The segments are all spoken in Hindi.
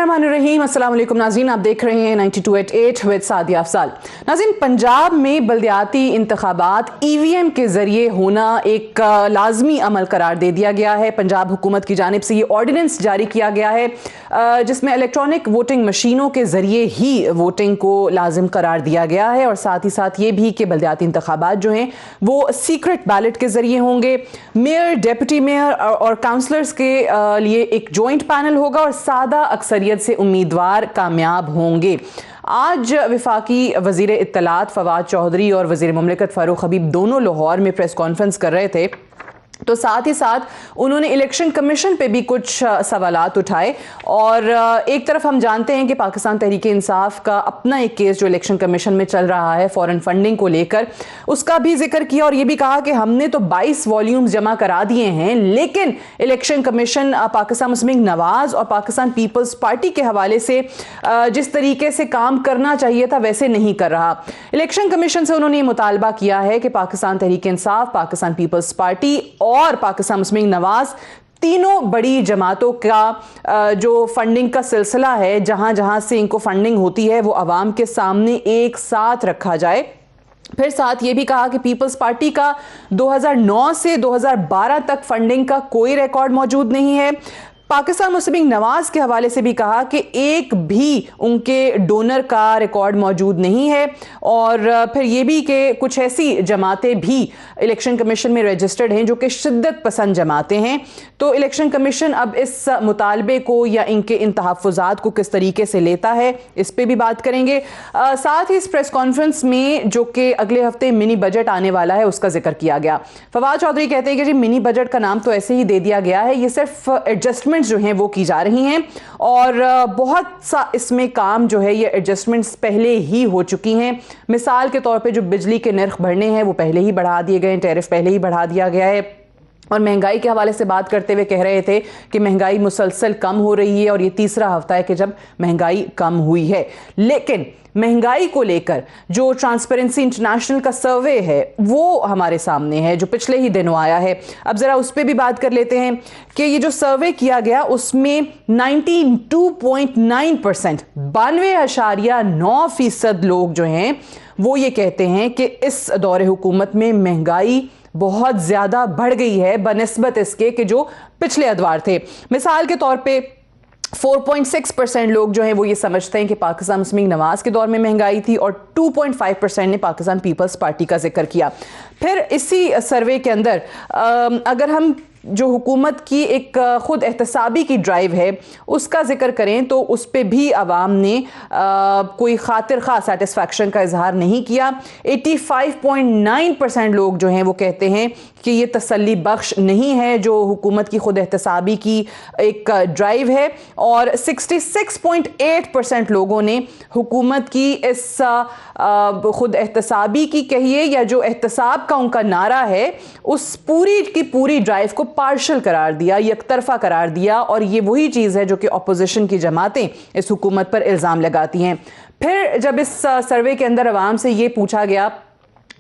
बिस्मिल्लाहिर्रहमानिर्रहीम। अस्सलाम वालेकुम नाज़रीन, आप देख रहे हैं 92.8 विद सादिया अफजाल। नाज़रीन, पंजाब में बल्दियाती इंतखाबात ईवीएम के ज़रिए होना एक लाजमी अमल करार दे दिया गया है। पंजाब हुकूमत की जानिब से ये ऑर्डिनेंस जारी किया गया है जिसमें इलेक्ट्रॉनिक वोटिंग मशीनों के ज़रिए ही वोटिंग को लाजिम करार दिया गया है और साथ ही साथ ये भी कि बल्दियाती इंतखाबात जो हैं वो सीक्रेट बैलेट के ज़रिए होंगे। मेयर, डिप्टी मेयर और काउंसलर्स के लिए एक जॉइंट पैनल होगा और सादा अक्सरियत से उम्मीदवार कामयाब होंगे। आज वफाकी वज़ीर इत्तलात फवाद चौधरी और वज़ीर मुमलिकत फ़ारूक हबीब दोनों लाहौर में प्रेस कॉन्फ्रेंस कर रहे थे, तो साथ ही साथ उन्होंने इलेक्शन कमीशन पे भी कुछ सवालात उठाए। और एक तरफ हम जानते हैं कि पाकिस्तान तहरीक इंसाफ का अपना एक केस जो इलेक्शन कमीशन में चल रहा है फॉरेन फंडिंग को लेकर, उसका भी जिक्र किया और ये भी कहा कि हमने तो 22 वॉल्यूम्स जमा करा दिए हैं, लेकिन इलेक्शन कमीशन पाकिस्तान मुस्लिम लीग नवाज और पाकिस्तान पीपल्स पार्टी के हवाले से जिस तरीके से काम करना चाहिए था वैसे नहीं कर रहा। इलेक्शन कमीशन से उन्होंने ये मुतालबा किया है कि पाकिस्तान तहरीक इंसाफ, पाकिस्तान पीपल्स पार्टी और पाकिस्तान मुस्लिम लीग नवाज तीनों बड़ी जमातों का जो फंडिंग का सिलसिला है, जहां जहां से इनको फंडिंग होती है, वो अवाम के सामने एक साथ रखा जाए। फिर साथ ये भी कहा कि पीपल्स पार्टी का 2009 से 2012 तक फंडिंग का कोई रिकॉर्ड मौजूद नहीं है। पाकिस्तान मुस्लिम लीग नवाज के हवाले से भी कहा कि एक भी उनके डोनर का रिकॉर्ड मौजूद नहीं है। और फिर ये भी कि कुछ ऐसी जमातें भी इलेक्शन कमीशन में रजिस्टर्ड हैं जो कि शिद्दत पसंद जमातें हैं। तो इलेक्शन कमीशन अब इस मुतालबे को या इनके इन तहफ़्फ़ुज़ात को किस तरीके से लेता है, इस पर भी बात करेंगे। साथ ही इस प्रेस कॉन्फ्रेंस में जो कि अगले हफ्ते मिनी बजट आने वाला है उसका जिक्र किया गया। फवाद चौधरी कहते हैं कि जी मिनी बजट का नाम तो ऐसे ही दे दिया गया है, ये सिर्फ एडजस्टमेंट जो हैं वो की जा रही हैं और बहुत सा इसमें काम जो है ये एडजस्टमेंट्स पहले ही हो चुकी हैं। मिसाल के तौर पे जो बिजली के नर्ख बढ़ने हैं वो पहले ही बढ़ा दिए गए हैं, टैरिफ पहले ही बढ़ा दिया गया है। और महंगाई के हवाले से बात करते हुए कह रहे थे कि महंगाई मुसलसल कम हो रही है और ये तीसरा हफ्ता है कि जब महंगाई कम हुई है। लेकिन महंगाई को लेकर जो ट्रांसपेरेंसी इंटरनेशनल का सर्वे है वो हमारे सामने है जो पिछले ही दिनों आया है। अब ज़रा उस पर भी बात कर लेते हैं कि ये जो सर्वे किया गया उसमें 92.9% 92.9% लोग जो हैं वो ये कहते हैं कि इस दौरे हुकूमत में महंगाई बहुत ज़्यादा बढ़ गई है बनिस्बत इसके कि जो पिछले अदवार थे। मिसाल के तौर पे 4.6% लोग जो हैं वो ये समझते हैं कि पाकिस्तान मुस्लिम लीग नवाज के दौर में महंगाई थी और 2.5% ने पाकिस्तान पीपल्स पार्टी का जिक्र किया। फिर इसी सर्वे के अंदर अगर हम जो हुकूमत की एक ख़ुद एहतसाबी की ड्राइव है उसका जिक्र करें तो उस पर भी आवाम ने कोई खातिर खा सेटिस्फैक्शन का इजहार नहीं किया। 85.9% लोग जो हैं वो कहते हैं कि ये तसल्ली बख्श नहीं है जो हुकूमत की ख़ुद एहतसाबी की एक ड्राइव है और 66.8% लोगों ने हुकूमत की इस ख़ुद एहतसाबी की कहिए या जो एहतसाब का उनका नारा है उस पूरी की पूरी ड्राइव को पार्शल करार दिया, यकतरफा करार दिया। और ये वही चीज़ है जो कि अपोजिशन की जमातें इस हुकूमत पर इल्ज़ाम लगाती हैं। फिर जब इस सर्वे के अंदर अवाम से ये पूछा गया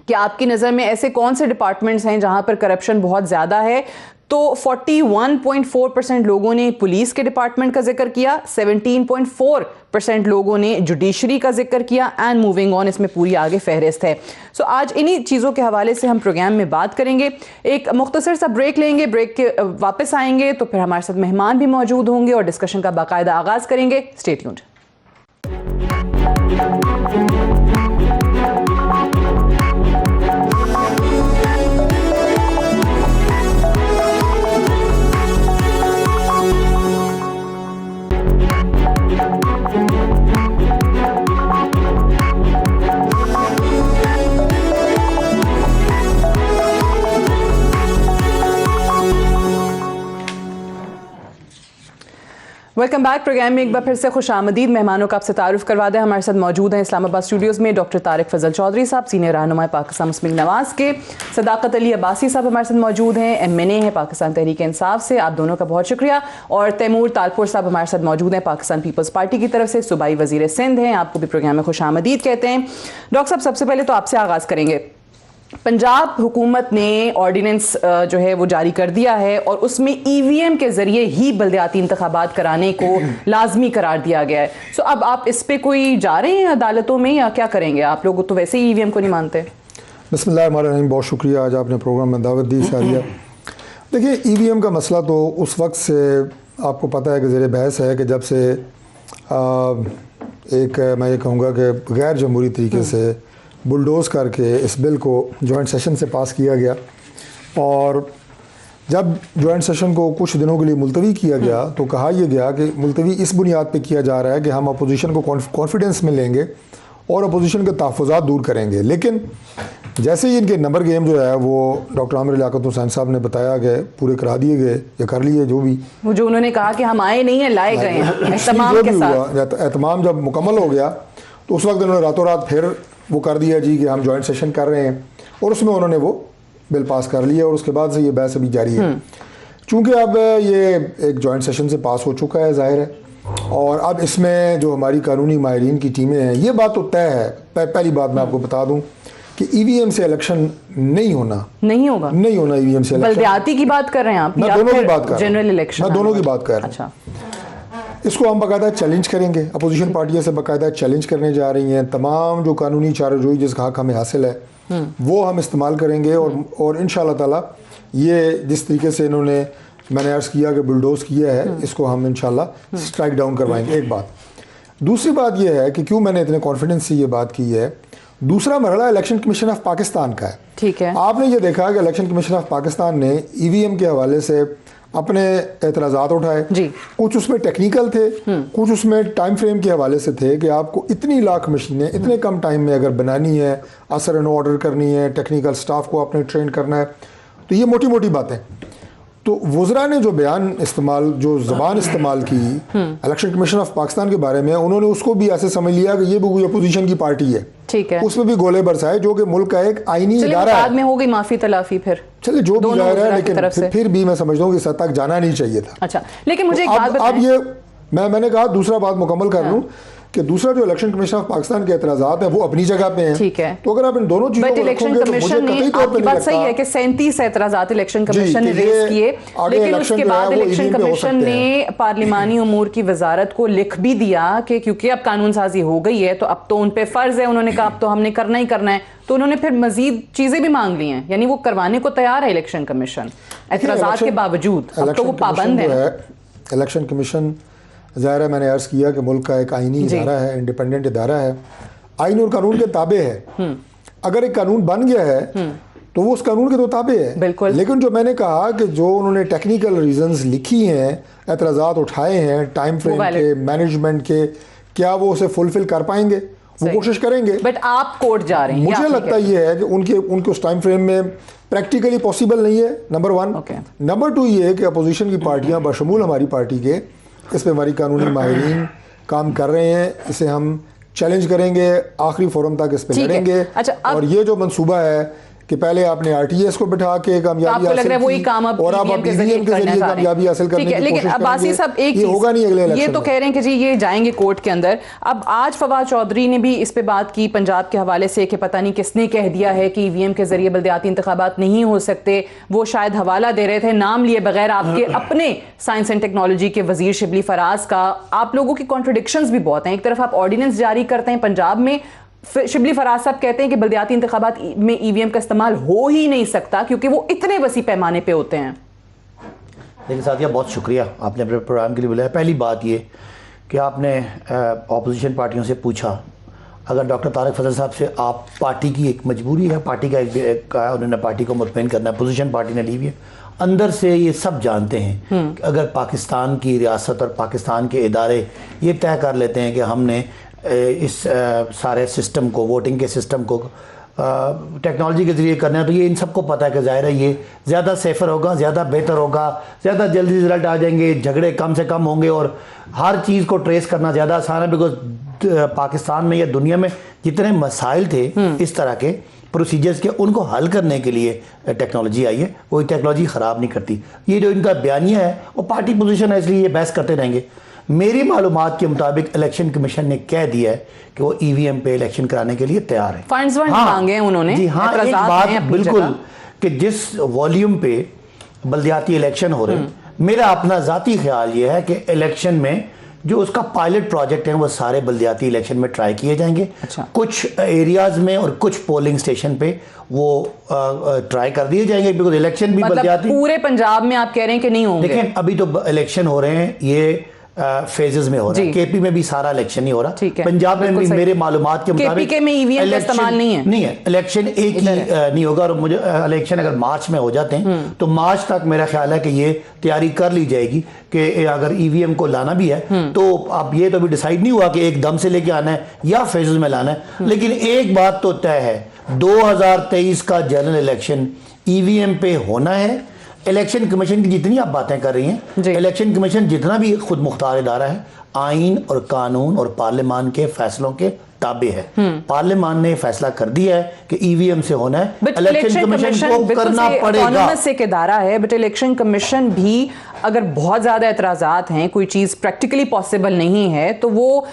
कि आपकी नज़र में ऐसे कौन से डिपार्टमेंट्स हैं जहां पर करप्शन बहुत ज़्यादा है, तो 41.4% लोगों ने पुलिस के डिपार्टमेंट का जिक्र किया, 17.4% लोगों ने जुडिशरी का जिक्र किया एंड मूविंग ऑन, इसमें पूरी आगे फहरिस्त है। सो आज इन्हीं चीज़ों के हवाले से हम प्रोग्राम में बात करेंगे। एक मुख्तसर सा ब्रेक लेंगे, ब्रेक के वापस आएंगे तो फिर हमारे साथ मेहमान भी मौजूद होंगे और डिस्कशन का बाकायदा आगाज़ करेंगे। Stay tuned. Welcome back. Program में एक बार फिर से खुश आमदीद। मेहमानों का आपसे तारुफ करवा दें। हमारे साथ मौजूद हैं इस्लामाबाद स्टूडियोज़ में डॉक्टर तारिक फजल चौधरी साहब, सीनियर रहनुमा पाकिस्तान मुस्लिम लीग नवाज के। सदाकत अली अब्बासी साहब हमारे साथ मौजूद हैं, MNA हैं पाकिस्तान तहरीक इंसाफ से, आप दोनों का बहुत शुक्रिया। और तैमूर तालपुर साहब हमारे साथ मौजूद हैं पाकिस्तान पीपल्स पार्टी की तरफ से, सूबाई वज़ीर सिंध हैं, आपको भी प्रोग्राम में खुश आमदीद कहते हैं। डॉक्टर साहब, सबसे पहले तो आपसे आगाज़ करेंगे पंजाब हुकूमत ने ऑर्डिनेंस जो है वो जारी कर दिया है और उसमें ईवीएम के जरिए ही बल्दियाती इंतखाबात कराने को लाजमी करार दिया गया है। सो अब आप इस पे कोई जा रहे हैं अदालतों में या क्या करेंगे? आप लोग तो वैसे ही ईवीएम को नहीं मानते। बिस्मिल्लाहिर्रहमानिर्रहीम, बहुत शुक्रिया आज आपने प्रोग्राम में दावत दी सारिया। देखिए, ईवीएम का मसला तो उस वक्त से आपको पता है कि ज़ेर बहस है कि जब से एक मैं ये कहूँगा कि गैर जमहूरी तरीके से बुलडोज़ करके इस बिल को जॉइंट सेशन से पास किया गया, और जब जॉइंट सेशन को कुछ दिनों के लिए मुलतवी किया गया तो कहा यह गया कि मुलतवी इस बुनियाद पे किया जा रहा है कि हम अपोजिशन को कॉन्फिडेंस में लेंगे और अपोजिशन के तहफ़्फ़ुज़ात दूर करेंगे। लेकिन जैसे ही इनके नंबर गेम जो है वो डॉक्टर आमिर लियाकत हुसैन साहब ने बताया गए पूरे करा दिए गए या कर लिए, जो भी वो जो उन्होंने कहा कि हम आए नहीं हैं, लाए गए हैं, जो भी हुआ, एहतमाम जब मुकम्मल हो गया तो उस वक्त उन्होंने रातों रात फिर वो कर दिया जी कि हम जॉइंट सेशन कर रहे हैं, और उसमें उन्होंने वो बिल पास कर लिया और उसके बाद से ये बहस अभी जारी है। चूँकि अब ये एक जॉइंट सेशन से पास हो चुका है ज़ाहिर है, और अब इसमें जो हमारी कानूनी माहिरीन की टीमें हैं, ये बात तो तय है। पहली बात मैं आपको बता दूं कि ईवीएम से इलेक्शन नहीं होना ईवीएम से। बल्दियाती की बात कर रहे हैं आप? मैं दोनों की बात कर रहा हूं, जनरल इलेक्शन, मैं दोनों की बात कर रहा हूं। अच्छा, इसको हम बाकायदा चैलेंज करेंगे, अपोजिशन पार्टियां से बाकायदा चैलेंज करने जा रही हैं। तमाम जो कानूनी चाराजोई जिसका हक हमें हासिल है वो हम इस्तेमाल करेंगे, और इंशाअल्लाह ताला ये जिस तरीके से इन्होंने, मैंने अर्ज़ किया कि बुलडोज़ किया है, इसको हम इंशाअल्लाह स्ट्राइक डाउन करवाएंगे। एक बात। दूसरी बात यह है कि क्यों मैंने इतने कॉन्फिडेंस से ये बात की है, दूसरा मरहला इलेक्शन कमीशन ऑफ पाकिस्तान का है। ठीक है, आपने ये देखा कि इलेक्शन कमीशन ऑफ पाकिस्तान ने ईवीएम के हवाले से अपने एतराज़ात उठाए जी। कुछ उसमें टेक्निकल थे, कुछ उसमें टाइम फ्रेम के हवाले से थे कि आपको इतनी लाख मशीनें इतने कम टाइम में अगर बनानी है, असर एंड ऑर्डर करनी है, टेक्निकल स्टाफ को आपने ट्रेन करना है, तो ये मोटी मोटी बातें। तो वज़रा ने जो बयान इस्तेमाल, जो ज़बान इस्तेमाल की इलेक्शन कमीशन ऑफ पाकिस्तान के बारे में, उन्होंने उसको भी ऐसे समझ लिया कि ये भी कोई अपोजिशन की पार्टी है। ठीक है, उसमें भी गोले बरसाए, जो कि मुल्क का एक आईनी इदारा है। बाद में हो गई माफी तलाफी, फिर चले जो भी जा रहा है, लेकिन फिर भी मैं समझता हूँ कि इस हद तक जाना नहीं चाहिए था। अच्छा, लेकिन मुझे एक बात बताएं। अब ये मैंने कहा दूसरा बात मुकम्मल कर लूँ कि दूसरा जो इलेक्शन कमीशन ऑफ पाकिस्तान के एतराज़ात हैं वो अपनी जगह पे हैं। ठीक है, तो अगर आप इन दोनों चीजों को इलेक्शन कमीशन ने, आपकी बात सही है कि 37 एतराज़ात इलेक्शन कमीशन ने रेज किए, लेकिन उसके बाद इलेक्शन कमीशन ने पार्लिमानी उमूर की वजारत को लिख भी दिया कि क्योंकि अब कानून साजी हो गई है तो अब तो उन पे फर्ज है, उन्होंने कहा अब तो हमने करना ही करना है, तो उन्होंने फिर मजीद चीजें भी मांग ली हैं, यानी वो करवाने को तैयार है इलेक्शन कमीशन एतराज़ात के बावजूद। अब तो वो पाबंद है। इलेक्शन कमीशन ज़ाहिर है, मैंने अर्ज़ किया कि मुल्क का एक आईनी इदारा है, इंडिपेंडेंट इदारा है, आईन और कानून के ताबे है। अगर एक कानून बन गया है तो वो उस कानून के तो ताबे है। बिल्कुल। लेकिन जो मैंने कहा कि जो उन्होंने टेक्निकल रीजंस लिखी हैं, एतराज़ात उठाए हैं टाइम फ्रेम के, मैनेजमेंट के, क्या वो उसे फुलफिल कर पाएंगे? वो कोशिश करेंगे, बट आप कोर्ट जा रहे हैं। मुझे लगता ये है कि उनके उस टाइम फ्रेम में प्रैक्टिकली पॉसिबल नहीं है, नंबर 1। नंबर 2 ये है कि अपोजिशन की पार्टियां बशमूल हमारी पार्टी के, इस पर हमारी कानूनी माहिरीन काम कर रहे हैं, इसे हम चैलेंज करेंगे, आखिरी फोरम तक इस पर लड़ेंगे। अच्छा, और ये जो मंसूबा है कि पहले आपने आरटीएस को बिठा के कामयाबी हासिल की, वही काम अब और आप ईवीएम के जरिए कामयाबी हासिल करने की कोशिश करेंगे। लेकिन अब्बासी साहब एक चीज होगा नहीं अगले इलेक्शन ये तो कह रहे हैं कि जी ये जाएंगे कोर्ट के अंदर। अब आज फवाद चौधरी ने भी इस पे बात की पंजाब के हवाले से कि पता नहीं किसने कह दिया है कि ईवीएम के जरिए बल्दियाती इंतखाबात नहीं हो सकते। वो शायद हवाला दे रहे थे नाम लिए बगैर आपके अपने साइंस एंड टेक्नोलॉजी के वजीर शिबली फराज का। आप लोगों की कॉन्ट्रडिक्शंस भी बहुत हैं। एक तरफ आप ऑर्डिनेंस जारी करते हैं पंजाब में, शिबली फराज साहब कहते हैं कि बल्दियाती इंतखाबात में ईवीएम का इस्तेमाल हो ही नहीं सकता क्योंकि वो इतने वसी पैमाने पे होते हैं। लेकिन साथिया, बहुत शुक्रिया आपने अपने प्रोग्राम के लिए बुलाया। पहली बात ये कि आपने अपोजिशन पार्टियों से पूछा, अगर डॉक्टर तारिक फजल साहब से, आप पार्टी की एक मजबूरी है, पार्टी का एक कहा उन्होंने पार्टी को मुतमईन करना है, अपोजिशन पार्टी ने ली हुई है, अंदर से ये सब जानते हैं कि अगर पाकिस्तान की रियासत और पाकिस्तान के इदारे ये तय कर लेते हैं कि हमने इस सारे सिस्टम को, वोटिंग के सिस्टम को टेक्नोलॉजी के ज़रिए करना है, तो ये इन सबको पता है कि ज़ाहिर है ये ज़्यादा सेफ़र होगा, ज़्यादा बेहतर होगा, ज़्यादा जल्दी रिजल्ट आ जाएंगे, झगड़े कम से कम होंगे और हर चीज़ को ट्रेस करना ज़्यादा आसान है। बिकॉज पाकिस्तान में या दुनिया में जितने मसाइल थे इस तरह के प्रोसीजर्स के, उनको हल करने के लिए टेक्नोलॉजी आई है, वो टेक्नोलॉजी ख़राब नहीं करती। ये जो इनका बयानिया है वो पार्टी पोजीशन है, इसलिए ये बहस करते रहेंगे। मेरी मालूमात के मुताबिक इलेक्शन कमीशन ने कह दिया है कि वो ईवीएम पे इलेक्शन कराने के लिए तैयार है। फंड्स मांगे हैं उन्होंने। जी हाँ, एक बात बिल्कुल कि जिस वॉल्यूम पे बल्दियाती इलेक्शन हो रहे हैं, मेरा अपना जाती ख्याल ये है कि इलेक्शन में जो उसका पायलट प्रोजेक्ट है वो सारे बल्दियाती इलेक्शन में ट्राई किए जाएंगे। अच्छा। कुछ एरियाज में और कुछ पोलिंग स्टेशन पे वो ट्राई कर दिए जाएंगे, बिकॉज इलेक्शन भी बल्दियाती पूरे पंजाब में आप कह रहे हैं कि नहीं होंगे। देखिए अभी तो इलेक्शन हो रहे हैं, ये फेजेस में हो रहा है। केपी में भी सारा इलेक्शन नहीं हो रहा, पंजाब में भी मेरे मालूमात के मुताबिक केपी में ईवीएम का इस्तेमाल नहीं है। इलेक्शन एक ही नहीं होगा। और मुझे इलेक्शन अगर मार्च में हो जाते हैं तो मार्च तक मेरा ख्याल है कि ये तैयारी कर ली जाएगी कि अगर ईवीएम को लाना भी है तो अब ये तो अभी डिसाइड नहीं हुआ कि एकदम से लेके आना है या फेजेस में लाना है। लेकिन एक बात तो तय है, 2023 का जनरल इलेक्शन ईवीएम पे होना है। इलेक्शन कमीशन की जितनी आप बातें कर रही हैं, इलेक्शन कमीशन जितना भी खुद मुख्तार इदारा है, आइन और कानून और पार्लियामान के फैसलों के ताबे है। पार्लियामान ने फैसला कर दिया है कि ईवीएम से होना है, इलेक्शन कमीशन को करना पड़ेगा। ऑटोनमस एक इदारा है, बट इलेक्शन कमीशन भी अगर बहुत ज्यादा एतराजात हैं, कोई चीज प्रैक्टिकली पॉसिबल नहीं है, तो वो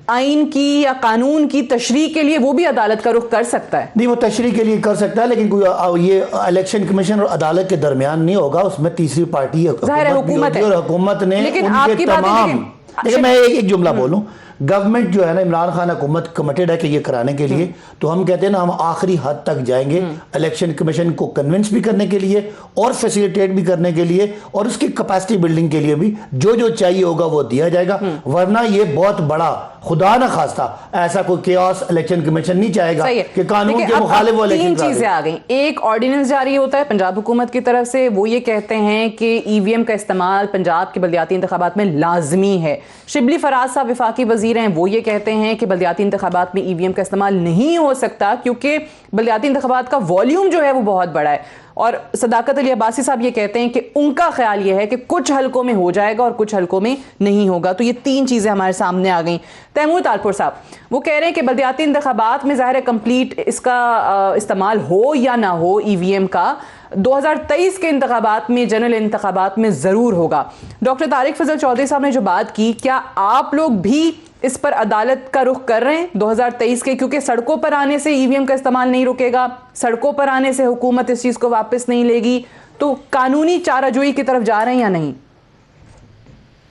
आइन की या कानून की तशरीह के लिए वो भी अदालत का रुख कर सकता है। नहीं, वो तशरीह के लिए कर सकता है, लेकिन कोई ये इलेक्शन कमीशन और अदालत के दरमियान नहीं होगा। उसमें तीसरी पार्टी हुकूमत है और हुकूमत ने लेकिन उनके तमाम। देखिए मैं एक जुमला बोलूं, गवर्नमेंट जो है ना, इमरान खान हुकूमत कमिटेड है कि ये कराने के लिए, तो हम कहते हैं ना हम आखिरी हद तक जाएंगे इलेक्शन कमीशन को कन्विंस भी करने के लिए और फैसिलिटेट भी करने के लिए और उसकी कैपेसिटी बिल्डिंग के लिए भी जो चाहिए होगा वो दिया जाएगा। वरना ये बहुत बड़ा, खुदा ना खास्ता, ऐसा कोई केओस इलेक्शन कमीशन नहीं चाहेगा कि कानून के मुखालिफ वो इलेक्शन। तीन चीजें आ गई। एक ऑर्डिनेंस जारी होता है पंजाब हुकूमत की तरफ से, वो ये कहते हैं कि ईवीएम का इस्तेमाल पंजाब के बल्दियाती इंतखाबात में लाजमी है। शिबली फराज साहब वफाकी वजीर हैं, वो ये कहते हैं कि बल्दियाती इंतखाबात में ईवीएम का इस्तेमाल नहीं हो सकता क्योंकि बल्दियाती इंतखाबात का वॉल्यूम जो है वो बहुत बड़ा है। और सदाकत अली अब्बासी साहब ये कहते हैं कि उनका ख्याल ये है कि कुछ हलकों में हो जाएगा और कुछ हलकों में नहीं होगा। तो ये तीन चीजें हमारे सामने आ गई। तैमूर तालपुर साहब वो कह रहे हैं कि बल्दियाती इंतखाबात में ज़ाहिर है कंप्लीट इसका इस्तेमाल हो या ना हो ईवीएम का, 2023 के इंतखाबात में, जनरल इंतखाबात में ज़रूर होगा। डॉक्टर तारिक फजल चौधरी साहब ने जो बात की, क्या आप लोग भी इस पर अदालत का रुख कर रहे हैं 2023 के? क्योंकि सड़कों पर आने से ईवीएम का इस्तेमाल नहीं रुकेगा, सड़कों पर आने से हुकूमत इस चीज़ को वापस नहीं लेगी, तो कानूनी चाराजोई की तरफ जा रहे हैं या नहीं?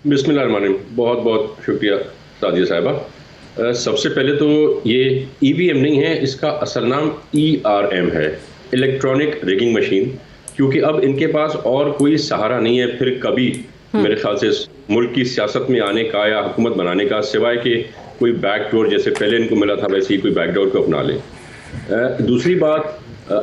बिस्मिल्लाहिर्रहमानिर्रहीम। बहुत बहुत शुक्रिया सादिया साहिबा। सबसे पहले तो ये ईवीएम नहीं है, इसका असल नाम ERM है, इलेक्ट्रॉनिक रिगिंग मशीन। क्योंकि अब इनके पास और कोई सहारा नहीं है फिर कभी मेरे ख्याल से मुल्क की सियासत में आने का या हुकूमत बनाने का, सिवाय कि कोई बैकडोर जैसे पहले इनको मिला था वैसे ही कोई बैकडोर को अपना ले। दूसरी बात,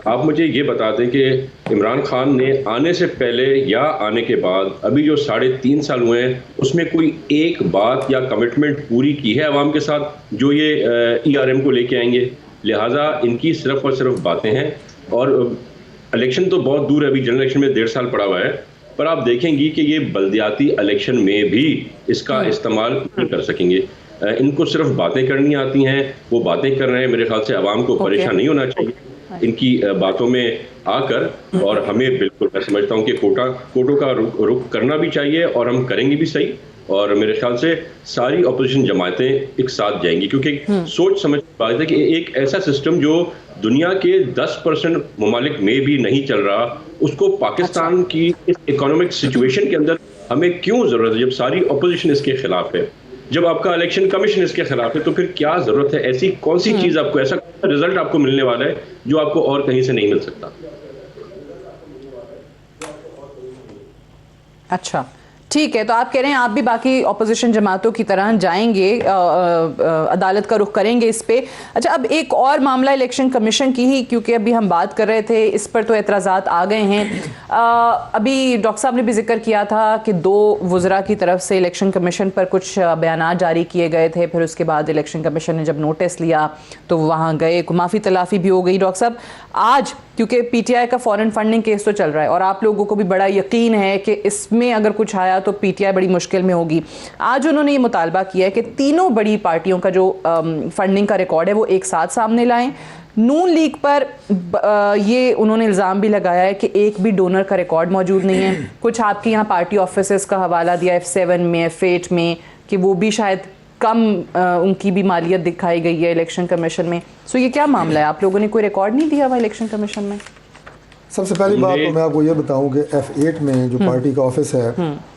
आप मुझे ये बता दें कि इमरान खान ने आने से पहले या आने के बाद अभी जो 3.5 साल हुए हैं उसमें कोई एक बात या कमिटमेंट पूरी की है अवाम के साथ जो ये ERM को लेके आएंगे? लिहाजा इनकी सिर्फ और सिर्फ बातें हैं। और इलेक्शन तो बहुत दूर है, अभी जनरल इलेक्शन में 1.5 साल पड़ा हुआ है, पर आप देखेंगी कि ये बल्दियाती इलेक्शन में भी इसका इस्तेमाल नहीं कर सकेंगे। इनको सिर्फ बातें करनी आती हैं, वो बातें कर रहे हैं। मेरे ख्याल से आवाम को परेशान नहीं होना चाहिए इनकी बातों में आकर, और हमें बिल्कुल मैं समझता हूँ कि कोटों का रुख करना भी चाहिए और हम करेंगे भी सही। और मेरे ख्याल से सारी अपोजिशन जमातें एक साथ जाएंगी, क्योंकि सोच समझ बात है कि एक ऐसा सिस्टम जो दुनिया के 10% ममालिक में भी नहीं चल रहा, उसको पाकिस्तान की इस इकोनॉमिक सिचुएशन के अंदर हमें क्यों ज़रूरत है? जब सारी अपोजिशन इसके खिलाफ है, जब आपका इलेक्शन कमीशन इसके खिलाफ है, तो फिर क्या ज़रूरत है? ऐसी कौन सी चीज़ आपको, ऐसा रिजल्ट आपको मिलने वाला है जो आपको और कहीं से नहीं मिल सकता? अच्छा, ठीक है। तो आप कह रहे हैं आप भी बाकी ऑपोजिशन जमातों की तरह जाएंगे, अदालत का रुख करेंगे इस पे। अच्छा, अब एक और मामला इलेक्शन कमीशन की ही, क्योंकि अभी हम बात कर रहे थे इस पर तो एतराज़ात आ गए हैं। अभी डॉक्टर साहब ने भी जिक्र किया था कि 2 वज़रा की तरफ से इलेक्शन कमीशन पर कुछ बयानात जारी किए गए थे, फिर उसके बाद इलेक्शन कमीशन ने जब नोटिस लिया तो वहाँ गए, माफ़ी तलाफ़ी भी हो गई। डॉक्टर साहब, आज क्योंकि PTI का फॉरेन फंडिंग केस तो चल रहा है और आप लोगों को भी बड़ा यकीन है कि इसमें अगर कुछ आया तो PTI बड़ी मुश्किल में होगी, आज उन्होंने ये मुतालबा किया है कि तीनों बड़ी पार्टियों का जो फंडिंग का रिकॉर्ड है वो एक साथ सामने लाएं। नून लीग पर ये उन्होंने इल्ज़ाम भी लगाया है कि एक भी डोनर का रिकॉर्ड मौजूद नहीं है। कुछ आपके यहाँ पार्टी ऑफिसेस का हवाला दिया, F7 में, F8 में, कि वो भी शायद कम उनकी भी मालियत दिखाई गई है इलेक्शन कमीशन में। सो ये क्या मामला है, आप लोगों ने कोई रिकॉर्ड नहीं दिया हुआ इलेक्शन कमीशन में? सबसे पहली बात तो मैं आपको ये बताऊं कि F8 में जो पार्टी का ऑफिस है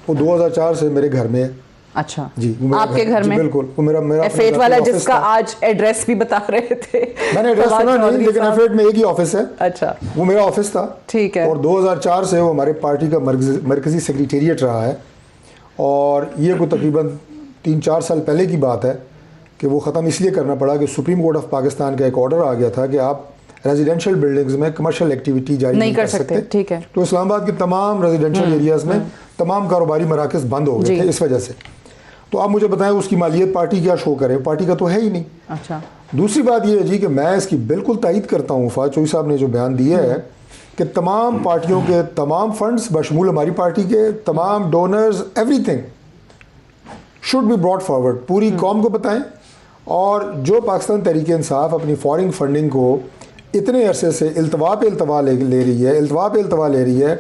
वो 2004 से मेरे घर में है। अच्छा जी, वो मेरा आपके घर में? बिल्कुल, वो मेरा F8 वाला ऑफिस जिसका था। आज एड्रेस भी बता रहे थे। मैंने एड्रेस सुना नहीं, लेकिन F8 में एक ही ऑफिस है। अच्छा, वो मेरा ऑफिस था। ठीक है। और 2004 से वो हमारे पार्टी का मरकजी सेक्रेटेरिएट रहा है। और ये कोई तकरीबन 3-4 साल पहले की बात है कि वो ख़त्म इसलिए करना पड़ा कि सुप्रीम कोर्ट ऑफ पाकिस्तान का एक ऑर्डर आ गया था कि आप रेजिडेंशियल बिल्डिंग्स में कमर्शियल एक्टिविटी जारी नहीं कर सकते। ठीक है। तो इस्लामाबाद के तमाम रेजिडेंशियल एरियाज़ में तमाम कारोबारी मराकज़ बंद हो गए थे इस वजह से। तो आप मुझे बताएं उसकी मालियत पार्टी क्या शो करे, पार्टी का तो है ही नहीं। अच्छा, दूसरी बात यह है जी कि मैं इसकी बिल्कुल तायीद करता हूँ फवाद चौधरी साहब ने जो बयान दिया है कि तमाम पार्टियों के तमाम फंड्स बशमूल हमारी पार्टी के तमाम donors everything should be brought forward, पूरी कौम को बताएं। और जो पाकिस्तान तहरीक इंसाफ अपनी फॉरेन फंडिंग को इतने अरसे से इल्तवा पे इल्तवा ले रही है,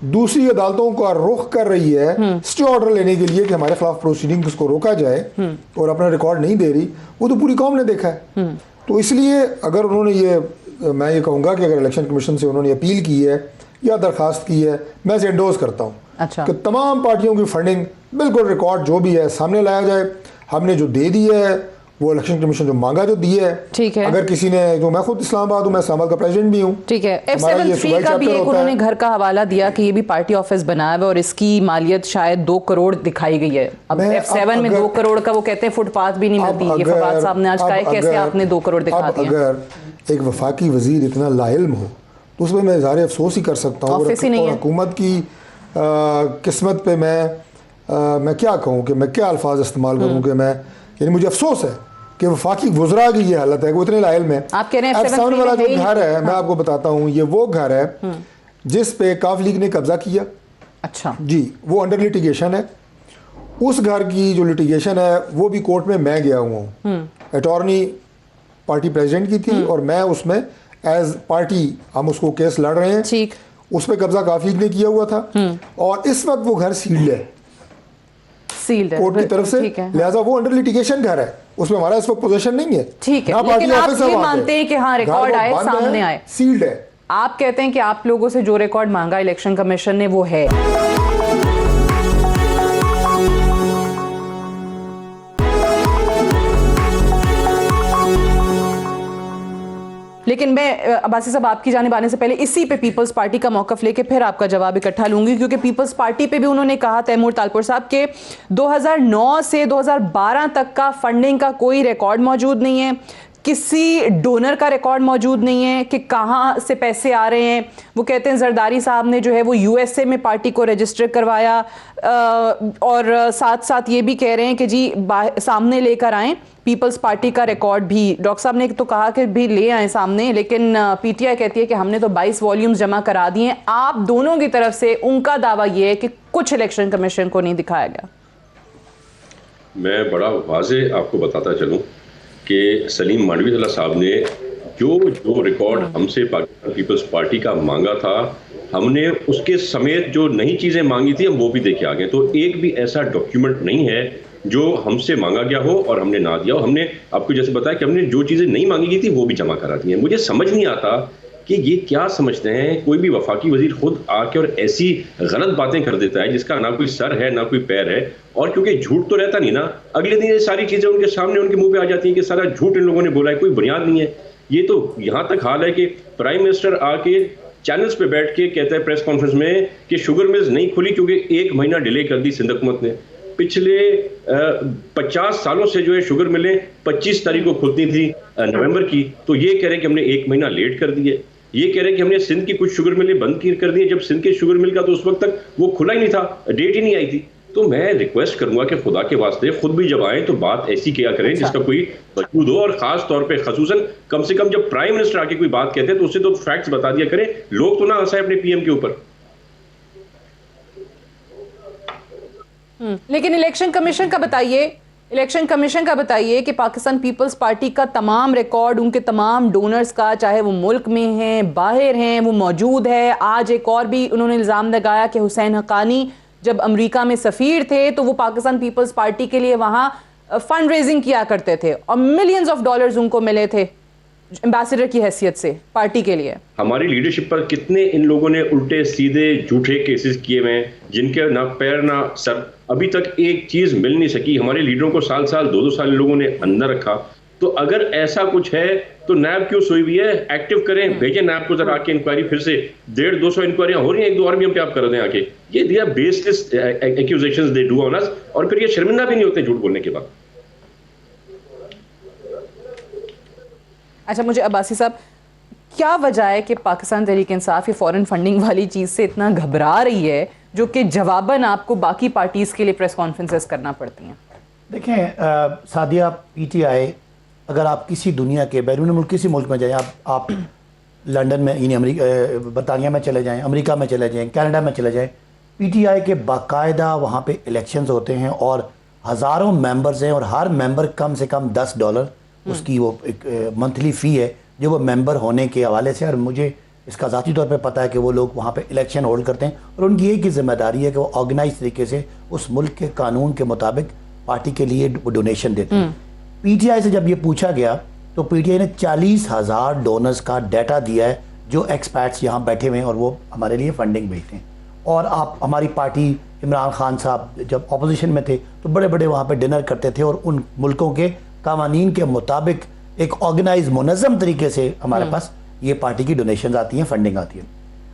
दूसरी अदालतों का रुख कर रही है स्टे ऑर्डर लेने के लिए कि हमारे खिलाफ प्रोसीडिंग्स को रोका जाए और अपना रिकॉर्ड नहीं दे रही, वो तो पूरी कौम ने देखा है। तो इसलिए अगर उन्होंने मैं ये कहूँगा कि अगर इलेक्शन कमीशन से उन्होंने अपील की है या दरख्वास्त की है, मैं इसे एंडोर्स करता हूँ। अच्छा, कि तमाम पार्टियों की फंडिंग बिल्कुल रिकॉर्ड जो भी है सामने लाया जाए। हमने जो दे दी है वो इलेक्शन कमीशन जो मांगा जो दी है, ठीक है। अगर किसी ने, जो मैं खुद इस्लामाबाद हूँ, मैं इस्लामाबाद का प्रेसिडेंट भी हूँ, ठीक है। F73 का भी एक उन्होंने घर का हवाला दिया कि ये भी पार्टी ऑफिस बनाया हुआ और इसकी मालियत शायद 2 करोड़ दिखाई गई है। अब F7 में 2 करोड़ का वो कहते हैं फुटपाथ भी नहीं मिलती। ये फवाद साहब ने आज कहा है, कैसे आपने 2 करोड़ दिखा दिया? अगर एक वफाकी वजीर इतना लाइल्म हो तो उसमें मैं इज़हार अफसोस ही कर सकता हूँ। और हुकूमत की किस्मत पे मैं क्या कहूँ कि मैं क्या अल्फाज इस्तेमाल करूँ कि मैं, यानी मुझे अफसोस है कि वफाकी वुज़रा की ये हालत है, वो इतने लाइल में। आप कह रहे हैं F7 वाला जो घर है, मैं आपको बताता हूँ, ये वो घर है जिस पे काफ लीग ने कब्जा किया। अच्छा जी, वो अंडर लिटिगेशन है। उस घर की जो लिटिगेशन है वो भी कोर्ट में मैं गया हुआ हूँ। अटॉर्नी पार्टी प्रेसिडेंट की थी और मैं उसमें एज पार्टी हम उसको केस लड़ रहे हैं। ठीक, उस पर कब्जा काफ लीग ने किया हुआ था और इस वक्त वो घर सील्ड है कोर्ट की तरफ से। लिहाजा वो अंडर लिटिगेशन घर है, उसमें हमारा इस वक्त पोजीशन नहीं है। ठीक है, लेकिन आप ये मानते हैं कि हाँ रिकॉर्ड आए, सामने आए, सील्ड है। आप कहते हैं कि आप लोगों से जो रिकॉर्ड मांगा इलेक्शन कमीशन ने वो है। लेकिन मैं अब्बासी साहब आपकी जानिब आने से पहले इसी पे पीपल्स पार्टी का मौकफ लेके फिर आपका जवाब इकट्ठा लूंगी, क्योंकि पीपल्स पार्टी पे भी उन्होंने कहा, तैमूर तालपुर साहब, के 2009 से 2012 तक का फंडिंग का कोई रिकॉर्ड मौजूद नहीं है, किसी डोनर का रिकॉर्ड मौजूद नहीं है कि कहाँ से पैसे आ रहे हैं। वो कहते हैं जरदारी साहब ने जो है वो USA में पार्टी को रजिस्टर करवाया और साथ साथ ये भी कह रहे हैं कि जी सामने लेकर आएँ पीपल्स पार्टी का रिकॉर्ड भी। डॉक्टर साहब ने तो कहा कि भी ले आए सामने, लेकिन PTI कहती है कि हमने तो 22 वॉल्यूम्स जमा करा दिए हैं। आप दोनों की तरफ से उनका दावा ये है कि कुछ इलेक्शन कमीशन को नहीं दिखाया गया। मैं बड़ा वाज़े आपको बताता चलूं कि सलीम मांडवी साहब ने जो रिकॉर्ड हमसे पाकिस्तान पीपल्स पार्टी का मांगा था, हमने उसके समेत जो नई चीज़ें मांगी थी हम वो भी देके आ गए। तो एक भी ऐसा डॉक्यूमेंट नहीं है जो हमसे मांगा गया हो और हमने ना दिया हो। हमने आपको जैसे बताया कि हमने जो चीज़ें नहीं मांगी गई थी वो भी जमा करा दी हैं। मुझे समझ नहीं आता कि ये क्या समझते हैं, कोई भी वफाकी वजीर खुद आके और ऐसी गलत बातें कर देता है जिसका ना कोई सर है ना कोई पैर है। और क्योंकि झूठ तो रहता नहीं ना, अगले दिन ये सारी चीज़ें उनके सामने उनके मुंह पे आ जाती हैं कि सारा झूठ इन लोगों ने बोला है, कोई बुनियाद नहीं है। ये तो यहाँ तक हाल है कि प्राइम मिनिस्टर आके चैनल्स पे बैठ के कहता है प्रेस कॉन्फ्रेंस में कि शुगर मिल्स नहीं खुली क्योंकि 1 महीना डिले कर दी सिंध हुकूमत ने। पिछले 50 सालों से जो है शुगर मिलें 25 तारीख को खुलती थी नवंबर की, तो ये कह रहे हैं कि हमने 1 महीना लेट कर दिए। ये कह रहे हैं कि हमने सिंध की कुछ शुगर मिलें बंद कर दी, जब सिंध के शुगर मिल का तो उस वक्त तक वो खुला ही नहीं था, डेट ही नहीं आई थी। तो मैं रिक्वेस्ट करूंगा कि खुदा के वास्ते खुद भी जब आए तो बात ऐसी किया करें जिसका कोई वजूद हो, और खास तौर पे खसूसन कम से कम जब प्राइम मिनिस्टर आके कोई बात कहते हैं तो उससे तो फैक्ट्स बता दिया करें, लोग तो ना हंसाए अपने PM के ऊपर। लेकिन इलेक्शन कमीशन का बताइए कि पाकिस्तान पीपल्स पार्टी का तमाम रिकॉर्ड, उनके तमाम डोनर्स का, चाहे वो मुल्क में हैं बाहर हैं, वो मौजूद है। आज एक और भी उन्होंने इल्ज़ाम लगाया कि हुसैन हक्कानी जब अमेरिका में सफ़ीर थे तो वो पाकिस्तान पीपल्स पार्टी के लिए वहाँ फंड रेजिंग किया करते थे और मिलियंस ऑफ डॉलर्स उनको मिले थे एम्बेसडर की हैसियत से पार्टी के लिए। हमारी लीडरशिप पर कितने इन लोगों ने उल्टे सीधे झूठे केसेस किए हुए हैं जिनके ना पैर ना सर, अभी तक एक चीज मिल नहीं सकी। हमारे लीडरों को साल साल 2-2 साल लोगों ने अंदर रखा। तो अगर ऐसा कुछ है तो नैब क्यों सोई हुई है? एक्टिव करें, भेजें नैब को जरा आके इंक्वायरी। फिर से 150-200 इंक्वायरियां हो रही हैं, 1-2 और भी हम पे आप कर दें आके। ये दिया baseless accusations they do on us, और फिर ये शर्मिंदा भी नहीं होते झूठ बोलने के बाद। अच्छा, मुझे अब्बासी साहब, क्या वजह है कि पाकिस्तान तहरीक इंसाफ ये फॉरेन फंडिंग वाली चीज़ से इतना घबरा रही है जो कि जवाबन आपको बाकी पार्टीज़ के लिए प्रेस कॉन्फ्रेंसेस करना पड़ती हैं? देखें सादिया, पीटीआई अगर आप किसी दुनिया के बैरून मुल्क किसी मुल्क में जाएं, आप लंदन में यानी अमेरिका बरतानिया में चले जाएं, अमेरिका में चले जाएं, कनाडा में चले जाएं, पीटीआई के बाकायदा वहाँ पे इलेक्शंस होते हैं और हज़ारों मेंबर्स हैं और हर मेंबर कम से कम $10 उसकी वो एक मंथली फ़ी है जो वो मेंबर होने के हवाले से। और मुझे इसका ज़ाती तौर पे पता है कि वो लोग वहाँ पे इलेक्शन होल्ड करते हैं और उनकी एक ही जिम्मेदारी है कि वो ऑर्गेनाइज तरीके से उस मुल्क के कानून के मुताबिक पार्टी के लिए डोनेशन देते हैं। पीटीआई से जब ये पूछा गया तो पीटीआई ने 40,000 डोनर्स का डाटा दिया है जो एक्सपर्ट्स यहाँ बैठे हुए हैं और वो हमारे लिए फंडिंग भेजते हैं। और आप हमारी पार्टी, इमरान खान साहब जब अपोजिशन में थे तो बड़े बड़े वहाँ पे डिनर करते थे और उन मुल्कों के कानून के मुताबिक एक ऑर्गेनाइज मुनज़्ज़म तरीके से हमारे पास ये पार्टी की डोनेशन आती हैं, फंडिंग आती है।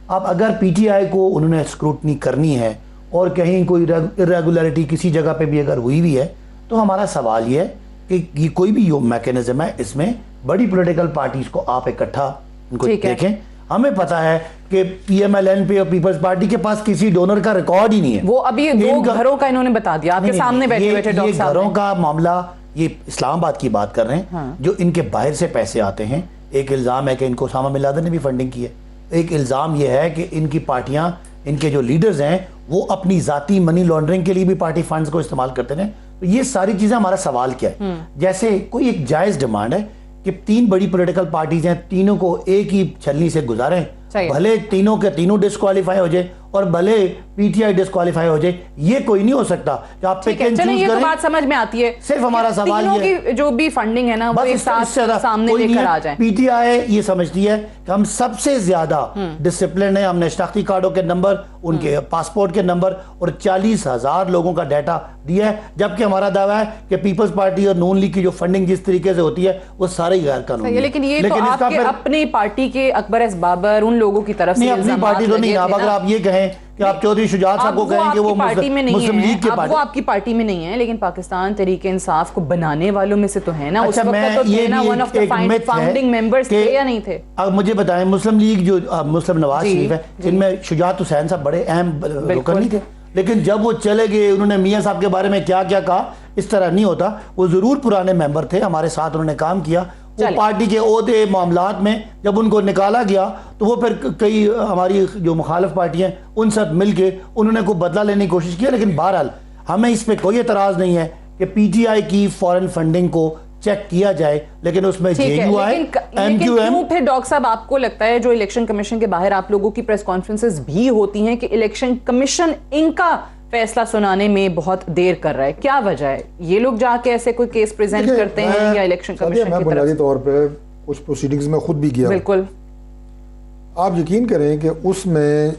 अब अगर पीटीआई को उन्होंने स्क्रूटनी करनी है और कहीं कोई इरेगुलरिटी किसी जगह पे भी अगर हुई है तो हमारा सवाल ये है कि ये कोई भी यो मैकेनिज्म है, इसमें बड़ी पॉलिटिकल पार्टीज को आप इकट्ठा उनको देखें। हमें पता है कि पीएमएलएन पे और पीपल्स पार्टी के पास किसी डोनर का रिकॉर्ड ही नहीं है। वो अभी 2 घरों का इन्होंने बता दिया आपके सामने बैठे बैठे डॉक्टर साहब। घरों का मामला, ये इस्लामाबाद की बात कर रहे हैं। हाँ। जो इनके बाहर से पैसे आते हैं, एक इल्ज़ाम है कि इनको उसामा बिन लादेन ने भी फंडिंग की है। एक इल्ज़ाम यह है कि इनकी पार्टियां, इनके जो लीडर्स हैं वो अपनी ज़ाती मनी लॉन्ड्रिंग के लिए भी पार्टी फंड्स को इस्तेमाल करते हैं। तो ये सारी चीज़ें, हमारा सवाल क्या है, जैसे कोई एक जायज़ डिमांड है कि 3 बड़ी पॉलिटिकल पार्टीज हैं, तीनों को एक ही छलनी से गुजारें, भले तीनों के तीनों डिस्क्वालीफाई हो जाए और भले पीटीआई डिस्क्वालीफाई हो जाए, ये कोई नहीं हो सकता कि आप पिक एंड चूज ये तो बात समझ में आती है। सिर्फ हमारा सवाल ये है जो भी फंडिंग है ना वो एक साथ सामने लेकर आ जाए। पीटीआई ये समझती है कि हम सबसे ज्यादा डिसिप्लिन है, हमने शनाख्ती कार्डों के नंबर, उनके पासपोर्ट के नंबर और 40,000 लोगों का डाटा दिया है, जबकि हमारा दावा है कि पीपल्स पार्टी और नून लीग की जो फंडिंग जिस तरीके से होती है वो सारे गैर कानूनी है। लेकिन ये तो आपके अपनी पार्टी के अकबर एस बाबर उन लोगों की तरफ से अपनी पार्टी तो नहीं। अब अगर आप ये कहें कि आप चौधरी शुजात साहब को कहें कि वो मुस्लिम लीग के पार्टी, वो आपकी पार्टी में नहीं है, लेकिन पाकिस्तान तहरीक इंसाफ को बनाने वालों में से तो है ना। अच्छा, उस वक्त तो थे ना, one of the founding members थे या नहीं थे? अब मुझे बताएं, मुस्लिम लीग जो मुस्लिम नवाज शरीफ है, जिनमें शुजात हुसैन साहब बड़े अहम रुकन नहीं थे, लेकिन जब वो चले गए, उन्होंने मियां साहब के बारे में क्या क्या कहा, इस तरह नहीं होता। वो जरूर पुराने मेंबर थे, हमारे साथ उन्होंने काम किया। वो पार्टी के ओहदे मामलात में जब उनको निकाला गया तो वो फिर कई हमारी जो मुखालिफ पार्टियां उन सब मिलके उन्होंने को बदला लेने की कोशिश किया। लेकिन बहरहाल हमें इस पे कोई एतराज़ नहीं है कि पीटीआई की फॉरेन फंडिंग को चेक किया जाए, लेकिन उसमें जेयूआई, एमक्यूएम। फिर डॉक्टर साहब, आपको लगता है जो इलेक्शन कमीशन के बाहर आप लोगों की प्रेस कॉन्फ्रेंसेस भी होती हैं कि इलेक्शन कमीशन इनका फैसला सुनाने में बहुत देर कर रहा है, क्या वजह है? ये लोग जाके ऐसे कोई केस प्रेजेंट करते हैं या इलेक्शन कमीशन मैं बुनियादी तौर पे कुछ प्रोसीडिंग्स में खुद भी किया। बिल्कुल, आप यकीन करें कि उसमें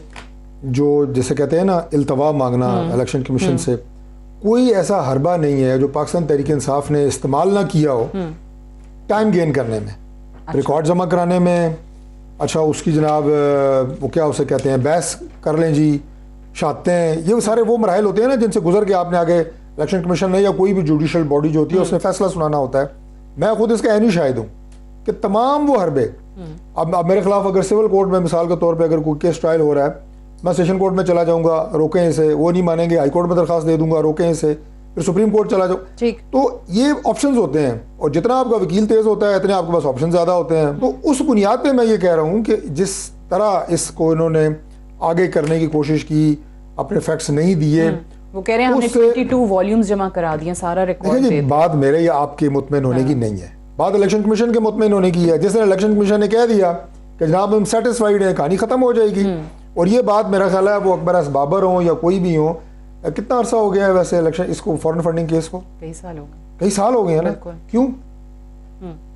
जो जैसे कहते हैं ना इल्तवा मांगना इलेक्शन कमीशन से, कोई ऐसा हरबा नहीं है जो पाकिस्तान तहरीक इंसाफ ने इस्तेमाल ना किया हो टाइम गेन करने में, रिकॉर्ड जमा कराने में। अच्छा, उसकी जनाब वो क्या उसे कहते हैं, बहस कर लें जी, शहादतें, ये सारे वो मराहल होते हैं ना जिनसे गुजर के आपने आगे इलेक्शन कमीशन ने या कोई भी जुडिशल बॉडी जो होती है उसने फैसला सुनाना होता है। मैं खुद इसका ऐनी शाहिद हूँ कि तमाम वो हरबे, अब मेरे खिलाफ अगर सिविल कोर्ट में मिसाल के तौर पे अगर कोई केस ट्रायल हो रहा है, मैं सेशन कोर्ट में चला जाऊंगा, रोकें इसे, वो नहीं मानेंगे, हाई कोर्ट में दरखास्त दे दूंगा, रोकें इसे, फिर सुप्रीम कोर्ट चला जाओ। तो ये ऑप्शंस होते हैं और जितना आपका वकील तेज होता है इतने आपके पास ऑप्शन ज्यादा होते हैं। तो उस बुनियाद पे मैं ये कह रहा हूँ कि जिस तरह इसको इन्होंने आगे करने की कोशिश की, अपने फैक्ट्स नहीं दिए, वो कह रहे हैं हमने 22 वॉल्यूम्स जमा करा दिए, सारा रिकॉर्ड दे। बात मेरे या आपके मुतमिन होने की नहीं है, बात इलेक्शन कमीशन के मुतमिन होने की है। जिसने इलेक्शन कमीशन ने कह दिया कि जनाब हम सेटिस्फाइड हैं, कहानी खत्म हो जाएगी। और ये बात मेरा ख्याल है वो अकबर एस बाबर हो या कोई भी हो, कितना अरसा हो गया है वैसे इलेक्शन इसको फॉरेन फंडिंग केस को? कई साल हो गए। कई साल हो गए हैं ना, क्यों?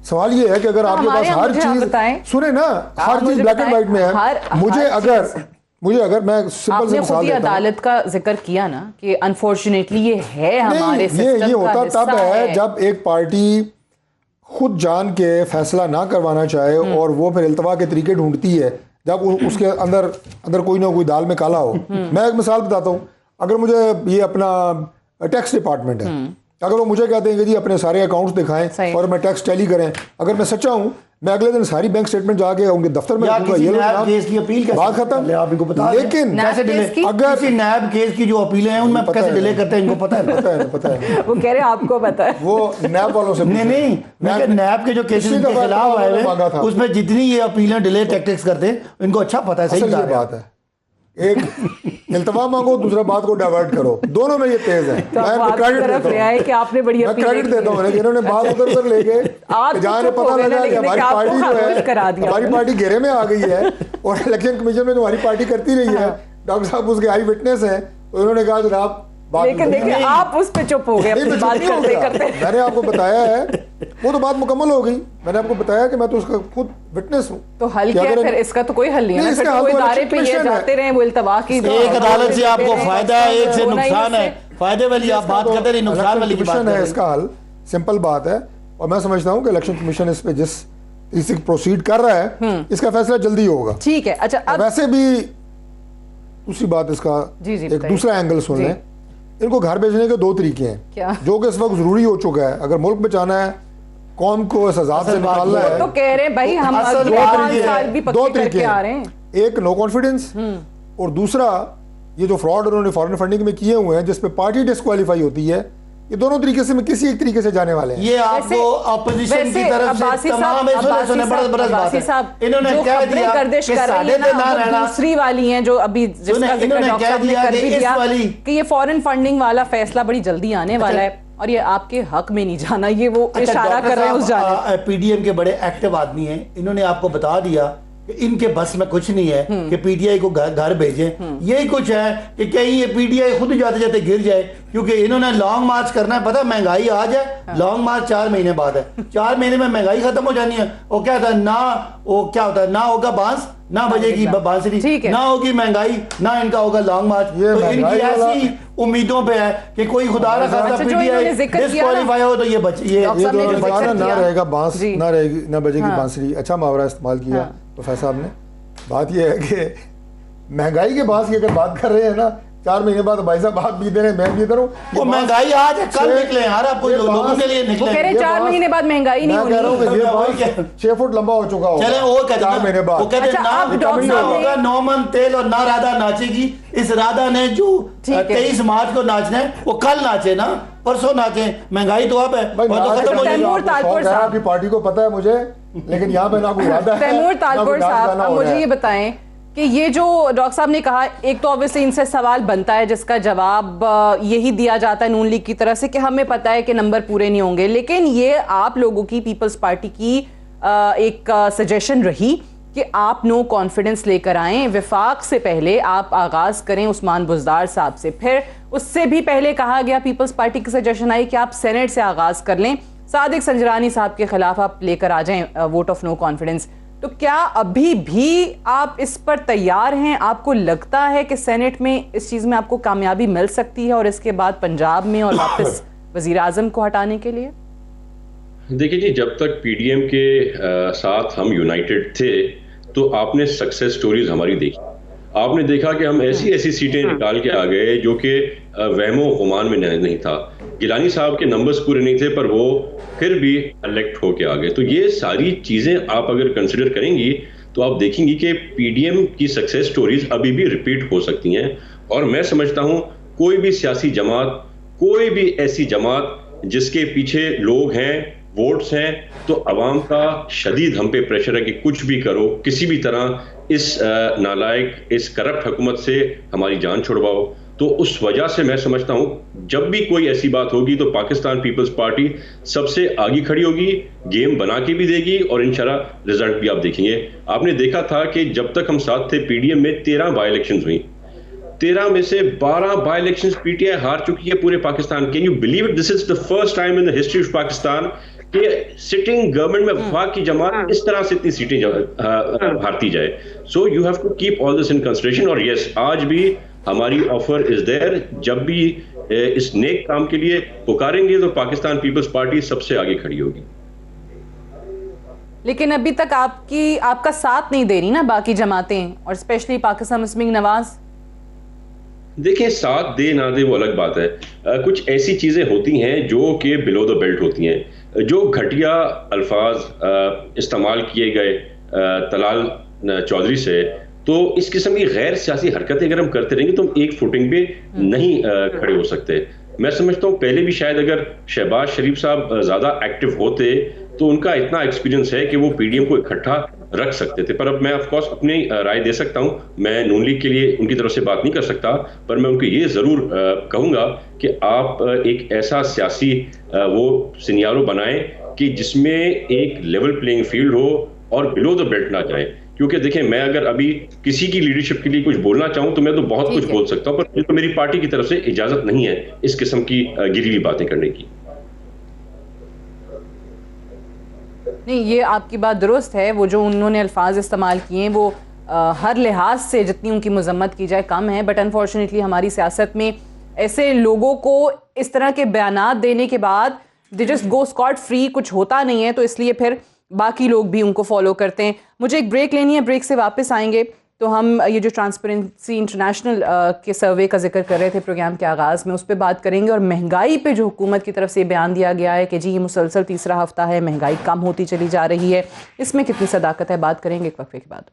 सवाल ये है कि अगर आपके पास हर चीज सुने ना, हर चीज ब्लैक एंड व्हाइट में है, मुझे अगर मैं सिंपल से मिसाल देता हूं, अदालत का जिक्र किया ना कि अनफॉर्चुनेटली ये है हमारे सिस्टम ये होता तब है जब एक पार्टी खुद जान के फैसला ना करवाना चाहे और वो फिर इल्तवा के तरीके ढूंढती है, जब उसके अंदर कोई ना कोई दाल में काला हो। मैं एक मिसाल बताता हूँ, अगर मुझे ये अपना टैक्स डिपार्टमेंट है, अगर वो मुझे कहते हैं कि जी अपने सारे अकाउंट्स दिखाएं और मैं टैक्स टैली करें, अगर मैं सच्चा हूँ मैं अगले दिन सारी बैंक स्टेटमेंट जाके उनके दफ्तर में रखूंगा, ये केस की अपील बात खत्म। आप इनको बता, लेकिन कैसे डिले, अगर किसी नैब केस की जो अपीलें हैं उनमें कैसे डिले करते हैं इनको पता है? पता है वो कह रहे हैं आपको पता है, वो नैब वालों से नहीं नैब के जो केसेस के खिलाफ आए हुए उसमें जितनी ये अपीलें डिले टैक्टिक्स करते हैं इनको अच्छा पता है। सही बात है, एक इल्तवा मांगो, दूसरा बात को डाइवर्ट करो, दोनों में ये तेज है। तो मैं क्रेडिट देता हूँ इन्होंने बात उधर लेके जहाँ पता लगा कि हमारी पार्टी जो है हमारी पार्टी घेरे में आ गई है और इलेक्शन कमीशन में जो हमारी पार्टी करती रही है, डॉक्टर साहब उसके आई विटनेस है, तो उन्होंने कहा जनाब लेकिन देखिए आप उस पे चुप हो गए, अपनी बात करते। मैंने आपको बताया है, वो तो बात मुकम्मल हो गई, मैंने आपको बताया कि मैं तो उसका खुद विटनेस हूँ। तो हल क्या है फिर? इसका तो कोई हल नहीं है, फिर तो इदारे पे ये जाते रहे वो इल्तवा की। एक अदालत से आपको फायदा है, एक से नुकसान है। फायदे वाली आप बात करते रहे, नुकसान वाली की बात है। इसका हल सिंपल बात है और मैं समझता हूँ कि इलेक्शन कमीशन इस पे जिस इसी प्रोसीड कर रहा है इसका फैसला जल्दी होगा। ठीक है। अच्छा वैसे भी दूसरी बात, इसका एक दूसरा एंगल सुन लें, इनको घर भेजने के दो तरीके हैं क्या? जो कि इस वक्त जरूरी हो चुका है। अगर मुल्क बचाना है, कौम को इस अजाब से निकालना है, तो कह रहे हैं भाई हम दो तरीके आ रहे हैं, एक नो कॉन्फिडेंस और दूसरा ये जो फ्रॉड उन्होंने फॉरेन फंडिंग में किए हुए हैं जिसपे पार्टी डिस्क्वालीफाई होती है। ये दोनों तरीके से किसी एक तरीके से जाने वाले हैं। ये आपको अपोजिशन की तरफ से तमाम इन्होंने कह दिया कि साढ़े दिन ना रहना, दूसरी वाली हैं जो अभी जिसका जिक्र डॉक्टर साहब ने कर भी दिया कि ये फॉरेन फंडिंग वाला फैसला बड़ी जल्दी आने वाला है और ये आपके हक में नहीं जाना, ये वो इशारा कर रहे हैं उस जाने। पीडीएम के बड़े एक्टिव आदमी हैं, इन्होंने आपको बता दिया इनके बस में कुछ नहीं है कि पीटीआई को घर भेजें। यही कुछ है कि कहीं ये पीटीआई खुद जाते जाते गिर जाए, क्योंकि इन्होंने लॉन्ग मार्च करना है। पता है महंगाई आ जाए, लॉन्ग मार्च 4 महीने बाद है, 4 महीने में महंगाई खत्म हो जानी है। वो क्या होता है ना, वो क्या होता है ना होगा बांस ना बजेगी बांसुरी, ना होगी महंगाई ना इनका होगा लॉन्ग मार्च। तो इनकी ऐसी उम्मीदों पे है कि कोई खुदा ना खासा पीटीआई डिस्क्वालीफाई हो तो ये ना रहेगा बांस ना रहेगी ना बजेगी बांसुरी। अच्छा मुहावरा इस्तेमाल किया प्रोफेसर साहब ने। बात यह है कि महंगाई के बाद की अगर बात कर रहे हैं ना, 4 महीने बाद भाई साहब बात बीते रहे, मैं बीते रहा हूँ। वो महंगाई आज है, कल निकले यार, आपको लोगों के लिए निकले। वो कह रहे 4 महीने बाद महंगाई नहीं होनी। मैं कह रहा हूँ कि ये बात 6 फुट लंबा हो चुका होगा। चले वो कहते 4 महीने बाद वो कहते ना होगा 9 मन तेल और ना राधा नाचेगी। इस राधा ने जो 23 मार्च को नाचना है वो कल नाचे ना, परसों नाचे। महंगाई तो अब है, आपकी पार्टी को पता है मुझे, लेकिन यहाँ पे ना कोई वादा है। तैमूर तालपुर साहब, अब मुझे ये बताएं कि ये जो डॉक्टर साहब ने कहा, एक तो ऑब्वियसली इनसे सवाल बनता है जिसका जवाब यही दिया जाता है नून लीग की तरफ से कि हमें पता है कि नंबर पूरे नहीं होंगे, लेकिन ये आप लोगों की पीपल्स पार्टी की एक सजेशन रही कि आप नो कॉन्फिडेंस लेकर आएं, विफाक से पहले आप आगाज करें उस्मान बुज़दार साहब से, फिर उससे भी पहले कहा गया पीपल्स पार्टी की सजेशन आई कि आप सेनेट से आगाज कर लें, सादिक संजरानी साहब के खिलाफ आप लेकर आ जाएं वोट ऑफ नो कॉन्फिडेंस। तो क्या अभी भी आप इस पर तैयार हैं? आपको लगता है कि सेनेट में इस चीज में आपको कामयाबी मिल सकती है और इसके बाद पंजाब में और वापस वजीर आजम को हटाने के लिए? देखिए जी, जब तक पीडीएम के साथ हम यूनाइटेड थे तो आपने सक्सेस स्टोरीज हमारी देखी। आपने देखा कि हम ऐसी ऐसी सीटें निकाल के आ गए जो कि वहमो गुमान में नहीं था। गिलानी साहब के नंबर्स पूरे नहीं थे पर वो फिर भी इलेक्ट होके आ गए। तो ये सारी चीज़ें आप अगर कंसिडर करेंगी तो आप देखेंगी कि पीडीएम की सक्सेस स्टोरीज अभी भी रिपीट हो सकती हैं। और मैं समझता हूँ कोई भी सियासी जमात, कोई भी ऐसी जमात जिसके पीछे लोग हैं, वोट्स हैं, तो अवाम का शदीद हम पे प्रेशर है कि कुछ भी करो, किसी भी तरह इस नालायक, इस करप्ट हुकूमत से हमारी जान छुड़वाओ। तो उस वजह से मैं समझता हूं जब भी कोई ऐसी बात होगी तो पाकिस्तान पीपल्स पार्टी सबसे आगे खड़ी होगी, गेम बना के भी देगी और इंशाल्लाह रिजल्ट भी आप देखेंगे। आपने देखा था कि जब तक हम साथ थे पीडीएम में 13 बाई इलेक्शन हुई, 13 में से 12 बाई इलेक्शंस पीटीआई हार चुकी है पूरे Pakistan. Can you believe it? This is the first time in the history of Pakistan कि सिटिंग गवर्नमेंट में वफाक की जमात इस तरह से इतनी सीटें हारती जाए। So you have to keep all this in consideration. और यस, आज भी हमारी ऑफर इज देयर। जब भी इस नेक काम के लिए पुकारेंगे तो पाकिस्तान पीपल्स पार्टी सबसे आगे खड़ी होगी। लेकिन अभी तक आपका साथ नहीं दे रही ना बाकी जमातें, और स्पेशली पाकिस्तान मुस्लिम लीग नवाज। देखिए, साथ दे ना दे वो अलग बात है। कुछ ऐसी चीजें होती हैं जो कि बिलो द बेल्ट होती हैं, जो घटिया अल्फाज इस्तेमाल किए गए तलाल चौधरी से। तो इस किस्म की गैर सियासी हरकतें अगर हम करते रहेंगे तो हम एक फुटिंग पे नहीं खड़े हो सकते। मैं समझता हूँ पहले भी शायद अगर शहबाज शरीफ साहब ज्यादा एक्टिव होते तो उनका इतना एक्सपीरियंस है कि वो पीडीएम को इकट्ठा रख सकते थे। पर अब मैं ऑफ कोर्स अपनी राय दे सकता हूं, मैं नून लीग के लिए उनकी तरफ से बात नहीं कर सकता, पर मैं उनको ये जरूर कहूंगा कि आप एक ऐसा सियासी वो सिनेरियो बनाएं कि जिसमें एक लेवल प्लेइंग फील्ड हो और बिलो द बेल्ट ना जाए। क्योंकि देखें, मैं अगर अभी किसी की लीडरशिप के लिए कुछ बोलना चाहूं तो मैं तो बहुत कुछ बोल सकता हूं, पर तो मेरी पार्टी की तरफ से इजाजत नहीं है इस किस्म की गिरी हुई बातें करने की। नहीं, ये आपकी बात दुरुस्त है। वो जो उन्होंने अल्फाज इस्तेमाल किए वो हर लिहाज से जितनी उनकी मजम्मत की जाए कम है। बट अनफॉर्चुनेटली हमारी सियासत में ऐसे लोगों को इस तरह के बयानात देने के बाद they just go Scott free, कुछ होता नहीं है, तो इसलिए फिर बाकी लोग भी उनको फॉलो करते हैं। मुझे एक ब्रेक लेनी है, ब्रेक से वापस आएंगे तो हम ये जो ट्रांसपेरेंसी इंटरनेशनल के सर्वे का जिक्र कर रहे थे प्रोग्राम के आगाज़ में, उस पर बात करेंगे। और महंगाई पे जो हुकूमत की तरफ से बयान दिया गया है कि जी ये मुसलसल तीसरा हफ्ता है, महंगाई कम होती चली जा रही है, इसमें कितनी सदाकत है, बात करेंगे एक वक्फे के बाद।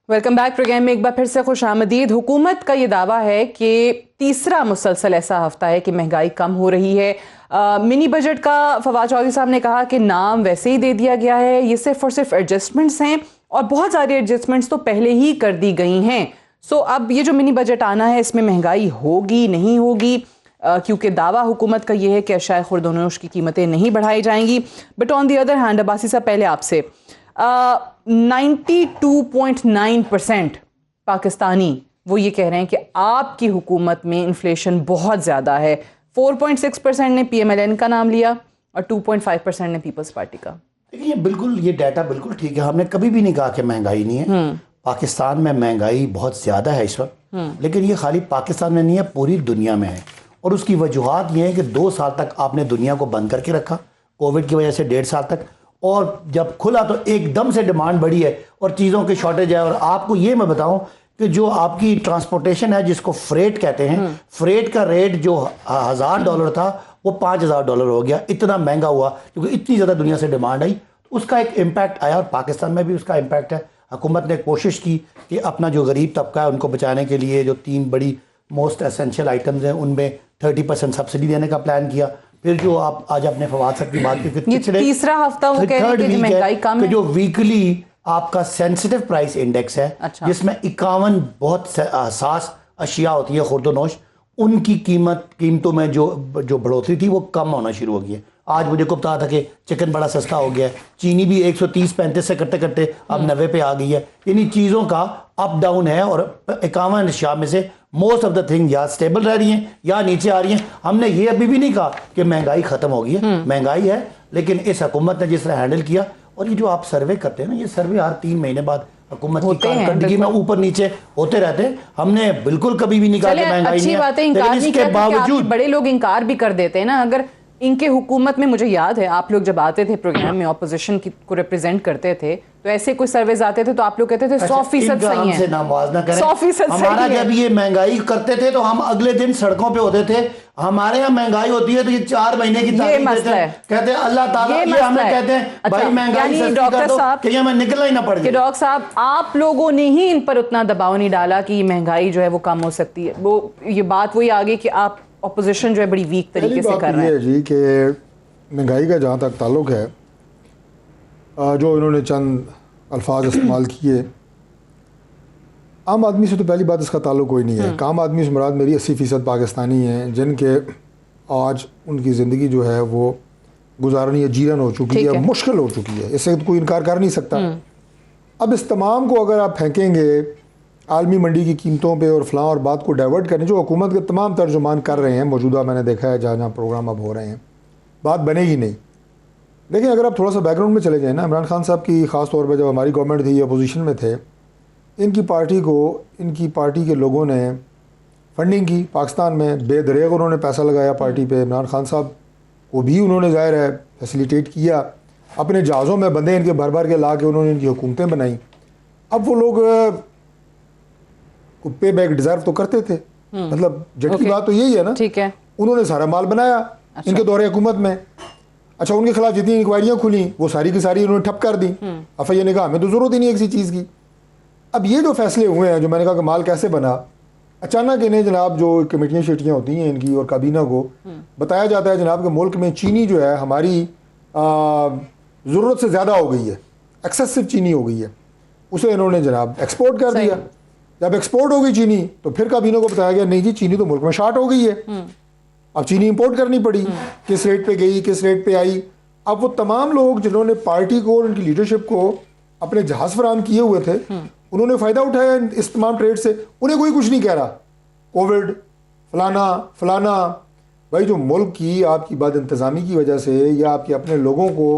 Welcome back. प्रोग्राम में एक बार फिर से खुश आमदीद। हुकूमत का ये दावा है कि तीसरा मुसलसल ऐसा हफ्ता है कि महंगाई कम हो रही है। मिनी बजट का फवाद चौधरी साहब ने कहा कि नाम वैसे ही दे दिया गया है, ये सिर्फ और सिर्फ एडजस्टमेंट्स हैं और बहुत सारी एडजस्टमेंट्स तो पहले ही कर दी गई हैं। सो अब ये जो मिनी बजट आना है इसमें महंगाई होगी नहीं होगी, क्योंकि दावा हुकूमत का ये है कि अशाए खुर्दनोश की कीमतें नहीं बढ़ाई जाएंगी। But on the other hand, Abbasi साहब पहले आपसे 92.9% पाकिस्तानी वो ये कह रहे हैं कि आपकी हुकूमत में इन्फ्लेशन बहुत ज़्यादा है। 4.6% ने पीएमएलएन का नाम लिया और 2.5% ने पीपल्स पार्टी का। देखिए, बिल्कुल ये डाटा बिल्कुल ठीक है। हमने कभी भी नहीं कहा कि महंगाई नहीं है। पाकिस्तान में महंगाई बहुत ज़्यादा है इस वक्त, लेकिन ये खाली पाकिस्तान में नहीं है, पूरी दुनिया में है। और उसकी वजूहत ये है कि 2 साल तक आपने दुनिया को बंद करके रखा, कोविड की वजह से 1.5 साल तक, और जब खुला तो एकदम से डिमांड बढ़ी है और चीज़ों की शॉर्टेज है। और आपको ये मैं बताऊं कि जो आपकी ट्रांसपोर्टेशन है, जिसको फ्रेट कहते हैं, फ्रेट का रेट जो $1000 था वो $5000 हो गया। इतना महंगा हुआ क्योंकि इतनी ज़्यादा दुनिया से डिमांड आई, उसका एक इम्पैक्ट आया और पाकिस्तान में भी उसका इम्पैक्ट है। हुकूमत ने कोशिश की कि अपना जो गरीब तबका है उनको बचाने के लिए जो 3 बड़ी मोस्ट एसेंशियल आइटम्स हैं उनमें 30% सब्सिडी देने का प्लान किया। फिर जो आप आज अपने फवाद साहब की बात की, तीसरा हफ्ता वो कह रहे हैं कि महंगाई कम है, जो वीकली आपका सेंसिटिव प्राइस इंडेक्स है, अच्छा, जिसमें 51 बहुत हसास अशिया होती है खुर्दनोश, उनकी कीमतों में जो बढ़ोतरी थी वो कम होना शुरू हो गई है। आज मुझे को पता था कि चिकन बड़ा सस्ता हो गया है, चीनी भी 130-135 से करते करते अब 90 पे आ गई है। इन्हीं चीज़ों का अप डाउन है और 51 अशिया में से मोस्ट ऑफ द थिंग या स्टेबल रह रही हैं या नीचे आ रही हैं। हमने ये अभी भी नहीं कहा कि महंगाई खत्म हो गई है, महंगाई है, लेकिन इस हुकूमत ने जिस तरह हैंडल किया। और ये जो आप सर्वे करते हैं ना, ये सर्वे हर 3 महीने बाद हुकूमत की कारकर्दगी में ऊपर नीचे होते रहते हैं। हमने बिल्कुल कभी भी नहीं कहा कि महंगाई नहीं है, लेकिन इसके बावजूद बड़े लोग इनकार भी कर देते हैं ना। अगर इनके हुकूमत में मुझे याद है आप लोग जब आते थे प्रोग्राम में ऑपोजिशन को रिप्रेजेंट करते थे तो ऐसे कोई सर्वेज आते थे तो आप लोग कहते थे 100% सही है, 100% हमारा जब ये महंगाई करते थे तो हम अगले दिन सड़कों पे होते थे। हमारे यहाँ महंगाई होती है तो ये 4 महीने की तारीख देते हैं, कहते हैं अल्लाह ताला, ये हमें कहते हैं भाई महंगाई सस्ती कर दो कि हमें निकलना ही ना पड़ जाए। डॉक्टर साहब आप लोगों ने ही इन पर उतना दबाव नहीं डाला कि महंगाई जो है वो कम हो सकती है, वो ये बात वही आ गई कि आप ऑपोजिशन जो है बड़ी वीक तरीके से कर रहे हैं जी कि महंगाई का जहाँ तक ताल्लुक है, जो इन्होंने चंद अल्फाज इस्तेमाल किए, आम आदमी से तो पहली बात इसका ताल्लुक कोई नहीं है। आम आदमी से मुराद मेरी 80% पाकिस्तानी हैं जिनके आज उनकी ज़िंदगी जो है वो गुजारनी है जीरन हो चुकी है, मुश्किल हो चुकी है, इससे तो कोई इनकार कर नहीं सकता। अब इस तमाम को अगर आप फेंकेंगे आलमी मंडी की कीमतों पे और फलां और बात को डाइवर्ट करने, जो हुकूमत के तमाम तर्जुमान कर रहे हैं मौजूदा, मैंने देखा है जहाँ जहाँ प्रोग्राम अब हो रहे हैं, बात बनेगी नहीं। देखिए अगर आप थोड़ा सा बैकग्राउंड में चले जाएँ ना, इमरान खान साहब की ख़ास तौर पर जब हमारी गवर्नमेंट थी, अपोजिशन में थे, इनकी पार्टी के लोगों ने फंडिंग की पाकिस्तान में, बेदरेग उन्होंने पैसा लगाया पार्टी पे। इमरान खान साहब को भी उन्होंने ज़ाहिर है फैसिलिटेट किया, अपने जहाज़ों में बंदे इनके भर भर के ला के उन्होंने इनकी हुकूमतें बनाई। अब वो लोग पे बैक डिज़र्व तो करते थे, मतलब जटकी बात तो यही है ना, ठीक है, उन्होंने सारा माल बनाया इनके दौरे हुकूमत में। अच्छा, उनके खिलाफ जितनी इंक्वायरियाँ खुली वो सारी की सारी उन्होंने ठप कर दी। FIA ने कहा हमें तो ज़रूरत ही नहीं है किसी चीज़ की। अब ये जो फैसले हुए हैं, जो मैंने कहा कि माल कैसे बना, अचानक इन्हें जनाब जो कमेटियाँ शेटियाँ होती हैं इनकी और काबीना को बताया जाता है जनाब के मुल्क में चीनी जो है हमारी ज़रूरत से ज़्यादा हो गई है, एक्सेसिव चीनी हो गई है, उसे इन्होंने जनाब एक्सपोर्ट कर दिया। जब एक्सपोर्ट हो गई चीनी तो फिर काबीना को बताया गया नहीं जी चीनी तो मुल्क में शार्ट हो गई है, अब चीनी इंपोर्ट करनी पड़ी। किस रेट पे गई, किस रेट पे आई। अब वो तमाम लोग जिन्होंने पार्टी को और उनकी लीडरशिप को अपने जहाज़ फराहम किए हुए थे, उन्होंने फ़ायदा उठाया इस तमाम ट्रेड से, उन्हें कोई कुछ नहीं कह रहा। कोविड फलाना भाई, जो मुल्क की आपकी बात इंतज़ामी की वजह से या आपके अपने लोगों को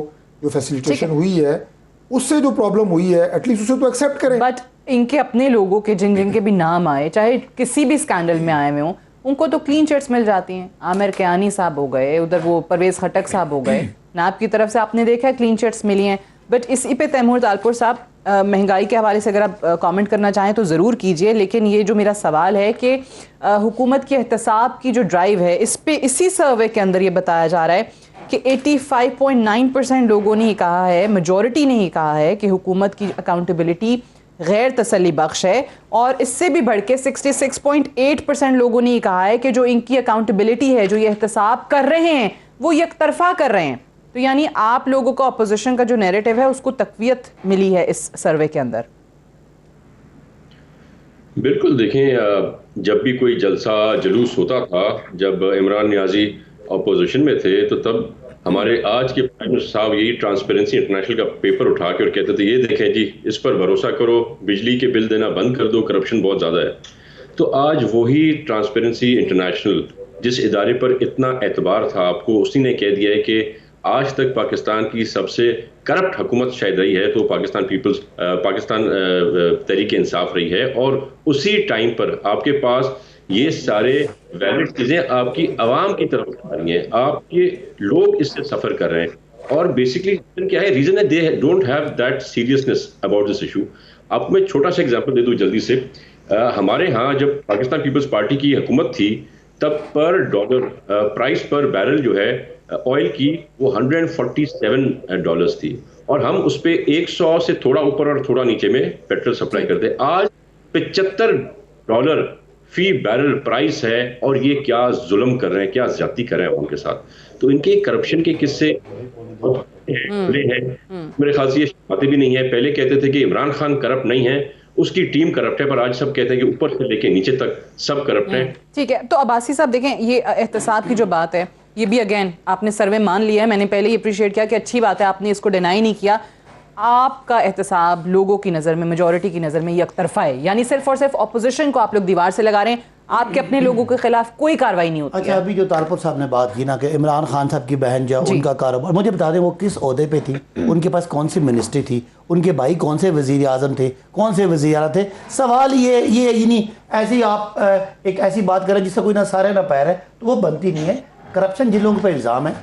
जो फैसिलिटेशन हुई है उससे जो प्रॉब्लम हुई है, एटलीस्ट उसे तो एक्सेप्ट करें। बट इनके अपने लोगों के जिनके भी नाम आए, चाहे किसी भी स्कैंडल में आए हुए हों, उनको तो क्लीन चिट्स मिल जाती हैं। आमिर कियानी साहब हो गए, उधर वो परवेज़ खटक साहब हो गए, नाब की तरफ से आपने देखा है क्लीन चिट्स मिली हैं। बट इसी पे तैमूर तालपुर साहब, महंगाई के हवाले से अगर आप कमेंट करना चाहें तो ज़रूर कीजिए, लेकिन ये जो मेरा सवाल है कि हुकूमत के एहतसाब की जो ड्राइव है, इस पे इसी सर्वे के अंदर ये बताया जा रहा है कि 85.9% लोगों ने कहा है, मेजॉरिटी ने ही कहा है कि हुकूमत की अकाउंटेबिलिटी गैर तसल्ली बख्श है, और इससे भी बढ़ के 66.8% लोगों ने कहा है कि जो इनकी अकाउंटेबिलिटी है, जो ये एहतसाब कर रहे हैं, वो यकतरफा कर रहे हैं। तो यानी आप लोगों को अपोजिशन का जो नैरेटिव है उसको तकवीत मिली है इस सर्वे के अंदर। बिल्कुल, देखें जब भी कोई जलसा जुलूस होता था, जब इमरान नियाजी अपोजिशन में थे, तो तब हमारे आज के प्राइम मिनिस्टर साहब यही ट्रांसपेरेंसी इंटरनेशनल का पेपर उठा के और कहते थे ये देखें जी, इस पर भरोसा करो, बिजली के बिल देना बंद कर दो, करप्शन बहुत ज़्यादा है। तो आज वही ट्रांसपेरेंसी इंटरनेशनल जिस इदारे पर इतना एतबार था आपको, उसी ने कह दिया है कि आज तक पाकिस्तान की सबसे करप्ट हुकूमत शायद रही है तो पाकिस्तान तहरीक इंसाफ रही है। और उसी टाइम पर आपके पास ये सारे वैलिड चीज़ें आपकी आवाम की तरफ आ रही हैं, आपके लोग इससे सफ़र कर रहे हैं। और बेसिकली क्या है रीज़न है, they don't have that seriousness about this issue. आपको मैं छोटा सा एग्जांपल दे दूं जल्दी से। हमारे यहाँ जब पाकिस्तान पीपल्स पार्टी की हुकूमत थी, तब पर डॉलर प्राइस पर बैरल जो है ऑयल की वो $147 थी, और हम उस पर 100 से थोड़ा ऊपर और थोड़ा नीचे में पेट्रोल सप्लाई करते। आज $75 फी बैरल प्राइस है, और ये क्या जुल्म कर रहे हैं, क्या ज्यादती कर रहे हैं उनके साथ। तो इनके करप्शन के किस्से हैं, मेरे ख्याल से ये बातें भी नहीं है। पहले कहते थे कि इमरान खान करप्ट नहीं है, उसकी टीम करप्ट है, पर आज सब कहते हैं कि ऊपर से लेके नीचे तक सब करप्ट है। ठीक है, तो अब्बासी साहब देखें, ये एहतसाब की जो बात है, ये भी अगेन आपने सर्वे मान लिया है, मैंने पहले ही अप्रिशिएट किया कि अच्छी बात है, आपने इसको डिनाई नहीं किया। आपका एहतसाब लोगों की नज़र में, मेजॉरिटी की नज़र में यकतरफा है, यानी सिर्फ और सिर्फ अपोजिशन को आप लोग दीवार से लगा रहे हैं, आपके अपने लोगों के खिलाफ कोई कार्रवाई नहीं होती। अच्छा, अभी जो तालपुर साहब ने बात की ना कि इमरान खान साहब की बहन जो उनका कारोबार, मुझे बता दें वो किस ओहदे पे थी, उनके पास कौन सी मिनिस्ट्री थी, उनके भाई कौन से वज़ीर आज़म थे, कौन से वज़ीर आला थे। सवाल ये नहीं, ऐसी आप एक ऐसी बात करें जिससे कोई ना सारे ना पैर है, तो वो बनती नहीं है। करप्शन जिन लोगों पर इल्ज़ाम है,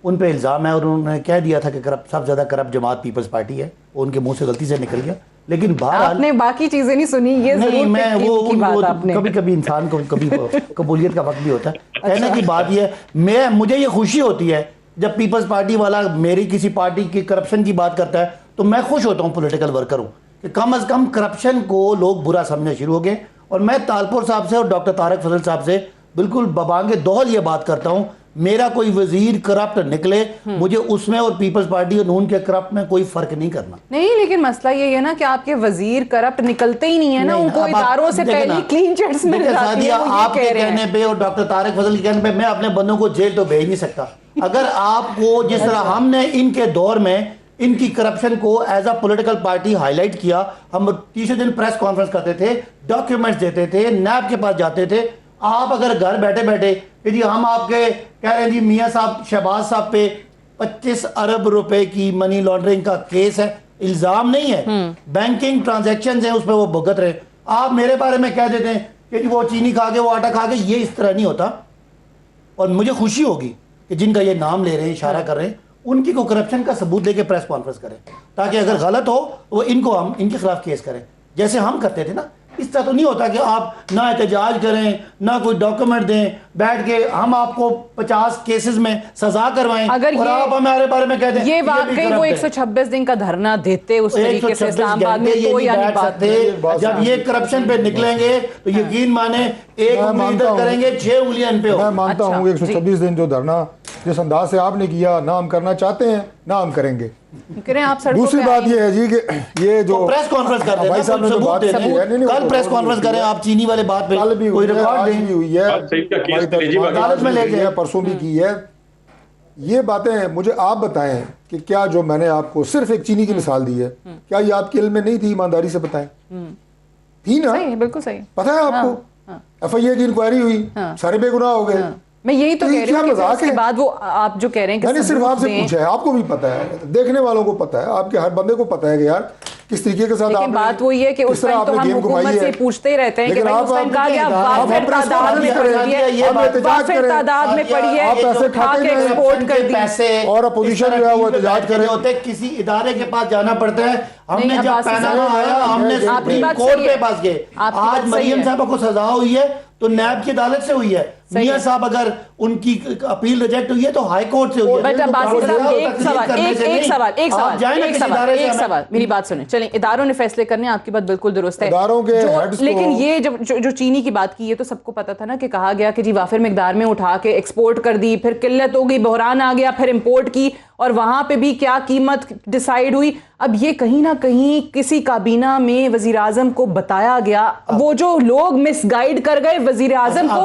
उन पे इल्ज़ाम है और उन्होंने कह दिया था कि सबसे ज़्यादा करप्ट जमात पीपल्स पार्टी है, उनके मुंह से गलती से निकल गया। लेकिन बहरहाल आपने बाकी चीजें नहीं सुनी, ये नहीं, मैं वो आपने कभी कभी इंसान को कभी कबूलियत का वक्त भी होता है। कहने की बात यह है, मुझे ये खुशी होती है जब पीपल्स पार्टी वाला मेरी किसी पार्टी की करप्शन की बात करता है, तो मैं खुश होता हूँ, पॉलिटिकल वर्कर हूँ, कि कम से कम करप्शन को लोग बुरा समझना शुरू हो गए। और मैं तालपुर साहब से और डॉक्टर तारिक फजल साहब से बिल्कुल बबांगे दोहल ये बात करता हूँ, मेरा कोई वजीर करप्ट निकले, मुझे उसमें और पीपल्स पार्टी और नून के करप्ट में कोई फर्क नहीं करना। नहीं, लेकिन मसला ये है ना कि आपके वजीर करप्ट निकलते ही नहीं है ना, उनको इदारों से पहले क्लीन चिट्स मिल जाती है। आपके कहने पे और डॉक्टर तारिक फजल के कहने पे मैं अपने बंदों को जेल तो भेज नहीं सकता। अगर आपको जिस तरह हमने इनके दौर में इनकी करप्शन को as a political party highlight किया, हम तीसरे दिन प्रेस कॉन्फ्रेंस करते थे, डॉक्यूमेंट्स देते थे, नैब के पास जाते थे। आप अगर घर बैठे बैठे जी हम आपके कह रहे हैं जी मियां साहब शहबाज साहब पे 25 अरब रुपए की मनी लॉन्ड्रिंग का केस है, इल्जाम नहीं है, बैंकिंग ट्रांजैक्शंस हैं, उस पर वो भुगत रहे, आप मेरे बारे में कह देते हैं कि जी वो चीनी खा के वो आटा खा के, ये इस तरह नहीं होता। और मुझे खुशी होगी कि जिनका ये नाम ले रहे हैं, इशारा कर रहे हैं, उनकी को करप्शन का सबूत लेके प्रेस कॉन्फ्रेंस करें, ताकि अगर गलत हो वो इनको हम इनके खिलाफ केस करें, जैसे हम करते थे ना। इस तरह तो नहीं होता कि आप ना एहतजाज करें, ना कोई डॉक्यूमेंट दें, बैठ के हम आपको 50 केसेस में सजा करवाएं, अगर और आप हमारे बारे में कहते हैं ये वाकई वो 126 दिन का धरना देते उस तरीके से इस्लामाबाद में, ये कोई बैठ सकते। जब ये करप्शन पे निकलेंगे तो यकीन माने एक उंगली इधर करेंगे, 6 उंगलियां इन पे हो। मैं मानता हूँ 126 दिन जो धरना जिस अंदाज से आपने किया, ना हम करना चाहते हैं ना हम करेंगे। आप दूसरी बात ये है जी कि ये जो प्रेस कॉन्फ्रेंस कर भाई साहब ने जो बात की है, कल प्रेस कॉन्फ्रेंस करें आप चीनी वाले बात पे, कल भी कोई रिकॉर्ड भी हुई है, अदालत में ले गए, परसों भी की है। ये बातें मुझे आप बताएं कि क्या जो मैंने आपको सिर्फ एक चीनी की मिसाल दी है, क्या ये आपके इल्म में नहीं थी? ईमानदारी से बताएं। थी ना? सही है, बिल्कुल सही। पता है आपको? FIA की इंक्वायरी हुई, सारे बेगुनाह हो गए। मैं यही तो कह रही हूँ कि उसके बाद वो आप जो कह रहे हैं कि मैंने सिर्फ आपसे पूछा है, आपको भी पता है, देखने वालों को पता है, आपके हर बंदे को पता है कि यार किस तरीके के साथ लेकिन बात वो ये कि उस टाइम तो हम हुकूमत से पूछते ही रहते हैं कि भाई उस टाइम कहा गया वाफिर तादाद में पड़ी है, वाफिर तादाद में पड़ी है, आप पैसे खाते हैं, एक्सपोर्ट कर दी, और अपोजिशन जो है वो एहतजाज करे होते, किसी इदारे के पास जाना पड़ता है। हमने जब पैनामा आया, हमने सुप्रीम कोर्ट के पास गए। आज मरियम साहब को सजा हुई है तो नैब की अदालत से हुई है, मियां साहब अगर उनकी अपील रिजेक्ट हुई है तो हाई कोर्ट से हुई है। बेटा बासी साहब एक सवाल मेरी बात सुने। चलें, इदारों ने फैसले करने, आपकी बात बिल्कुल दुरुस्त है, इदारों के हेड्स को, लेकिन ये जब जो चीनी की बात की, ये तो सबको पता था ना कि कहा गया कि जी वाफिर मिकदार में उठा के एक्सपोर्ट कर दी, फिर किल्लत हो गई, बहरान आ गया, फिर इंपोर्ट की, और वहां पे भी क्या कीमत डिसाइड हुई। अब ये कहीं ना कहीं किसी काबीना में वजीर आजम को बताया गया, वो जो लोग मिसगाइड कर गए वजीर आजम को,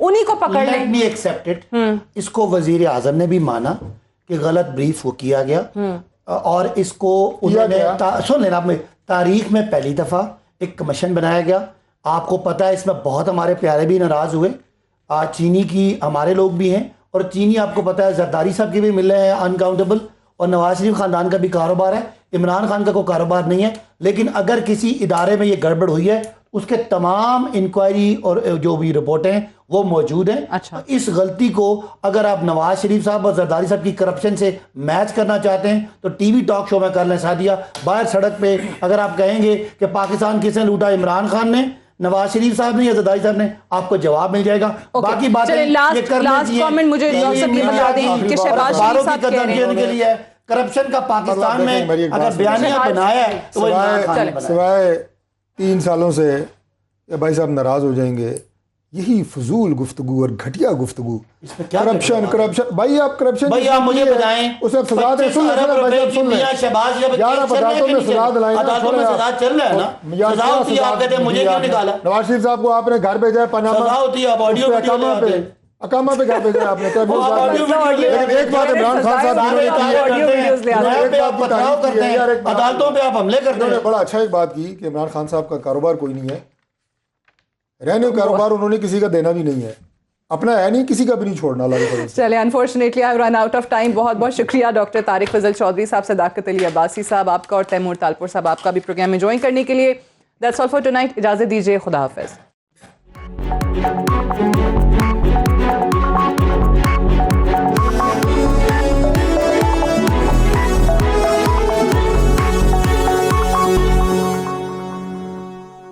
उन्हीं को पकड़ लें। इसको वजीर आजम ने भी माना कि गलत ब्रीफ वो किया गया, और इसको उन्होंने सुन लेना, तारीख में पहली दफा एक कमीशन बनाया गया। आपको पता है इसमें बहुत हमारे प्यारे भी नाराज हुए, चीनी की हमारे लोग भी हैं, और चीनी आपको पता है जरदारी साहब के भी मिल रहे हैं अनकाउंटेबल, और नवाज शरीफ खानदान का भी कारोबार है, इमरान खान का कोई कारोबार नहीं है। लेकिन अगर किसी इदारे में ये गड़बड़ हुई है, उसके तमाम इंक्वायरी और जो भी रिपोर्टें हैं वो मौजूद हैं। अच्छा। इस गलती को अगर आप नवाज शरीफ साहब और जरदारी साहब की करप्शन से मैच करना चाहते हैं तो टीवी टॉक शो में कर लें। सादिया, बाहर सड़क पे अगर आप कहेंगे कि पाकिस्तान किसने लूटा, इमरान खान ने, नवाज शरीफ साहब ने या जरदारी साहब ने, आपको जवाब मिल जाएगा। बाकी बातें लास्ट कमेंट मुझे बता दें कि शहबाज शरीफ साहब कह रहे हैं के लिए करप्शन का पाकिस्तान में अगर बयानिया बनाया है तो सिवाय 3 सालों से भाई साहब नाराज हो जाएंगे, यही फजूल गुफ्तगू और घटिया गुफ्तगू, करप्शन भाई आप करप्शन भाई आप मुझे बताएं, उसे सजा दे, सुन शहबाज अदालतों में सजा दिलाएं, अदालतों में सजा चल रहा है ना, सजा होती है, आप कहते हैं मुझे क्यों निकाला? नवाज शरीफ साहब को आपने घर भेजा है पनामा, सजा होती है, ऑडियो अकामा पे घर भेजा आपने। एक बात इमरान खान साहब अदालतों पे आप हमले करते हैं। बड़ा अच्छा एक बात की कि इमरान खान साहब का कारोबार कोई नहीं है, रहने कारोबार उन्होंने किसी का देना भी नहीं है, अपना है नहीं, किसी का भी नहीं छोड़ना। चले, unfortunately I run out of time. बहुत बहुत शुक्रिया डॉक्टर तारिक फजल चौधरी साहब, सदाकत अली अब्बासी साहब आपका, और तैमूर तालपुर साहब आपका भी प्रोग्राम में ज्वाइन करने के लिए। That's all for tonight. इजाजत दीजिए, खुदा हाफिज।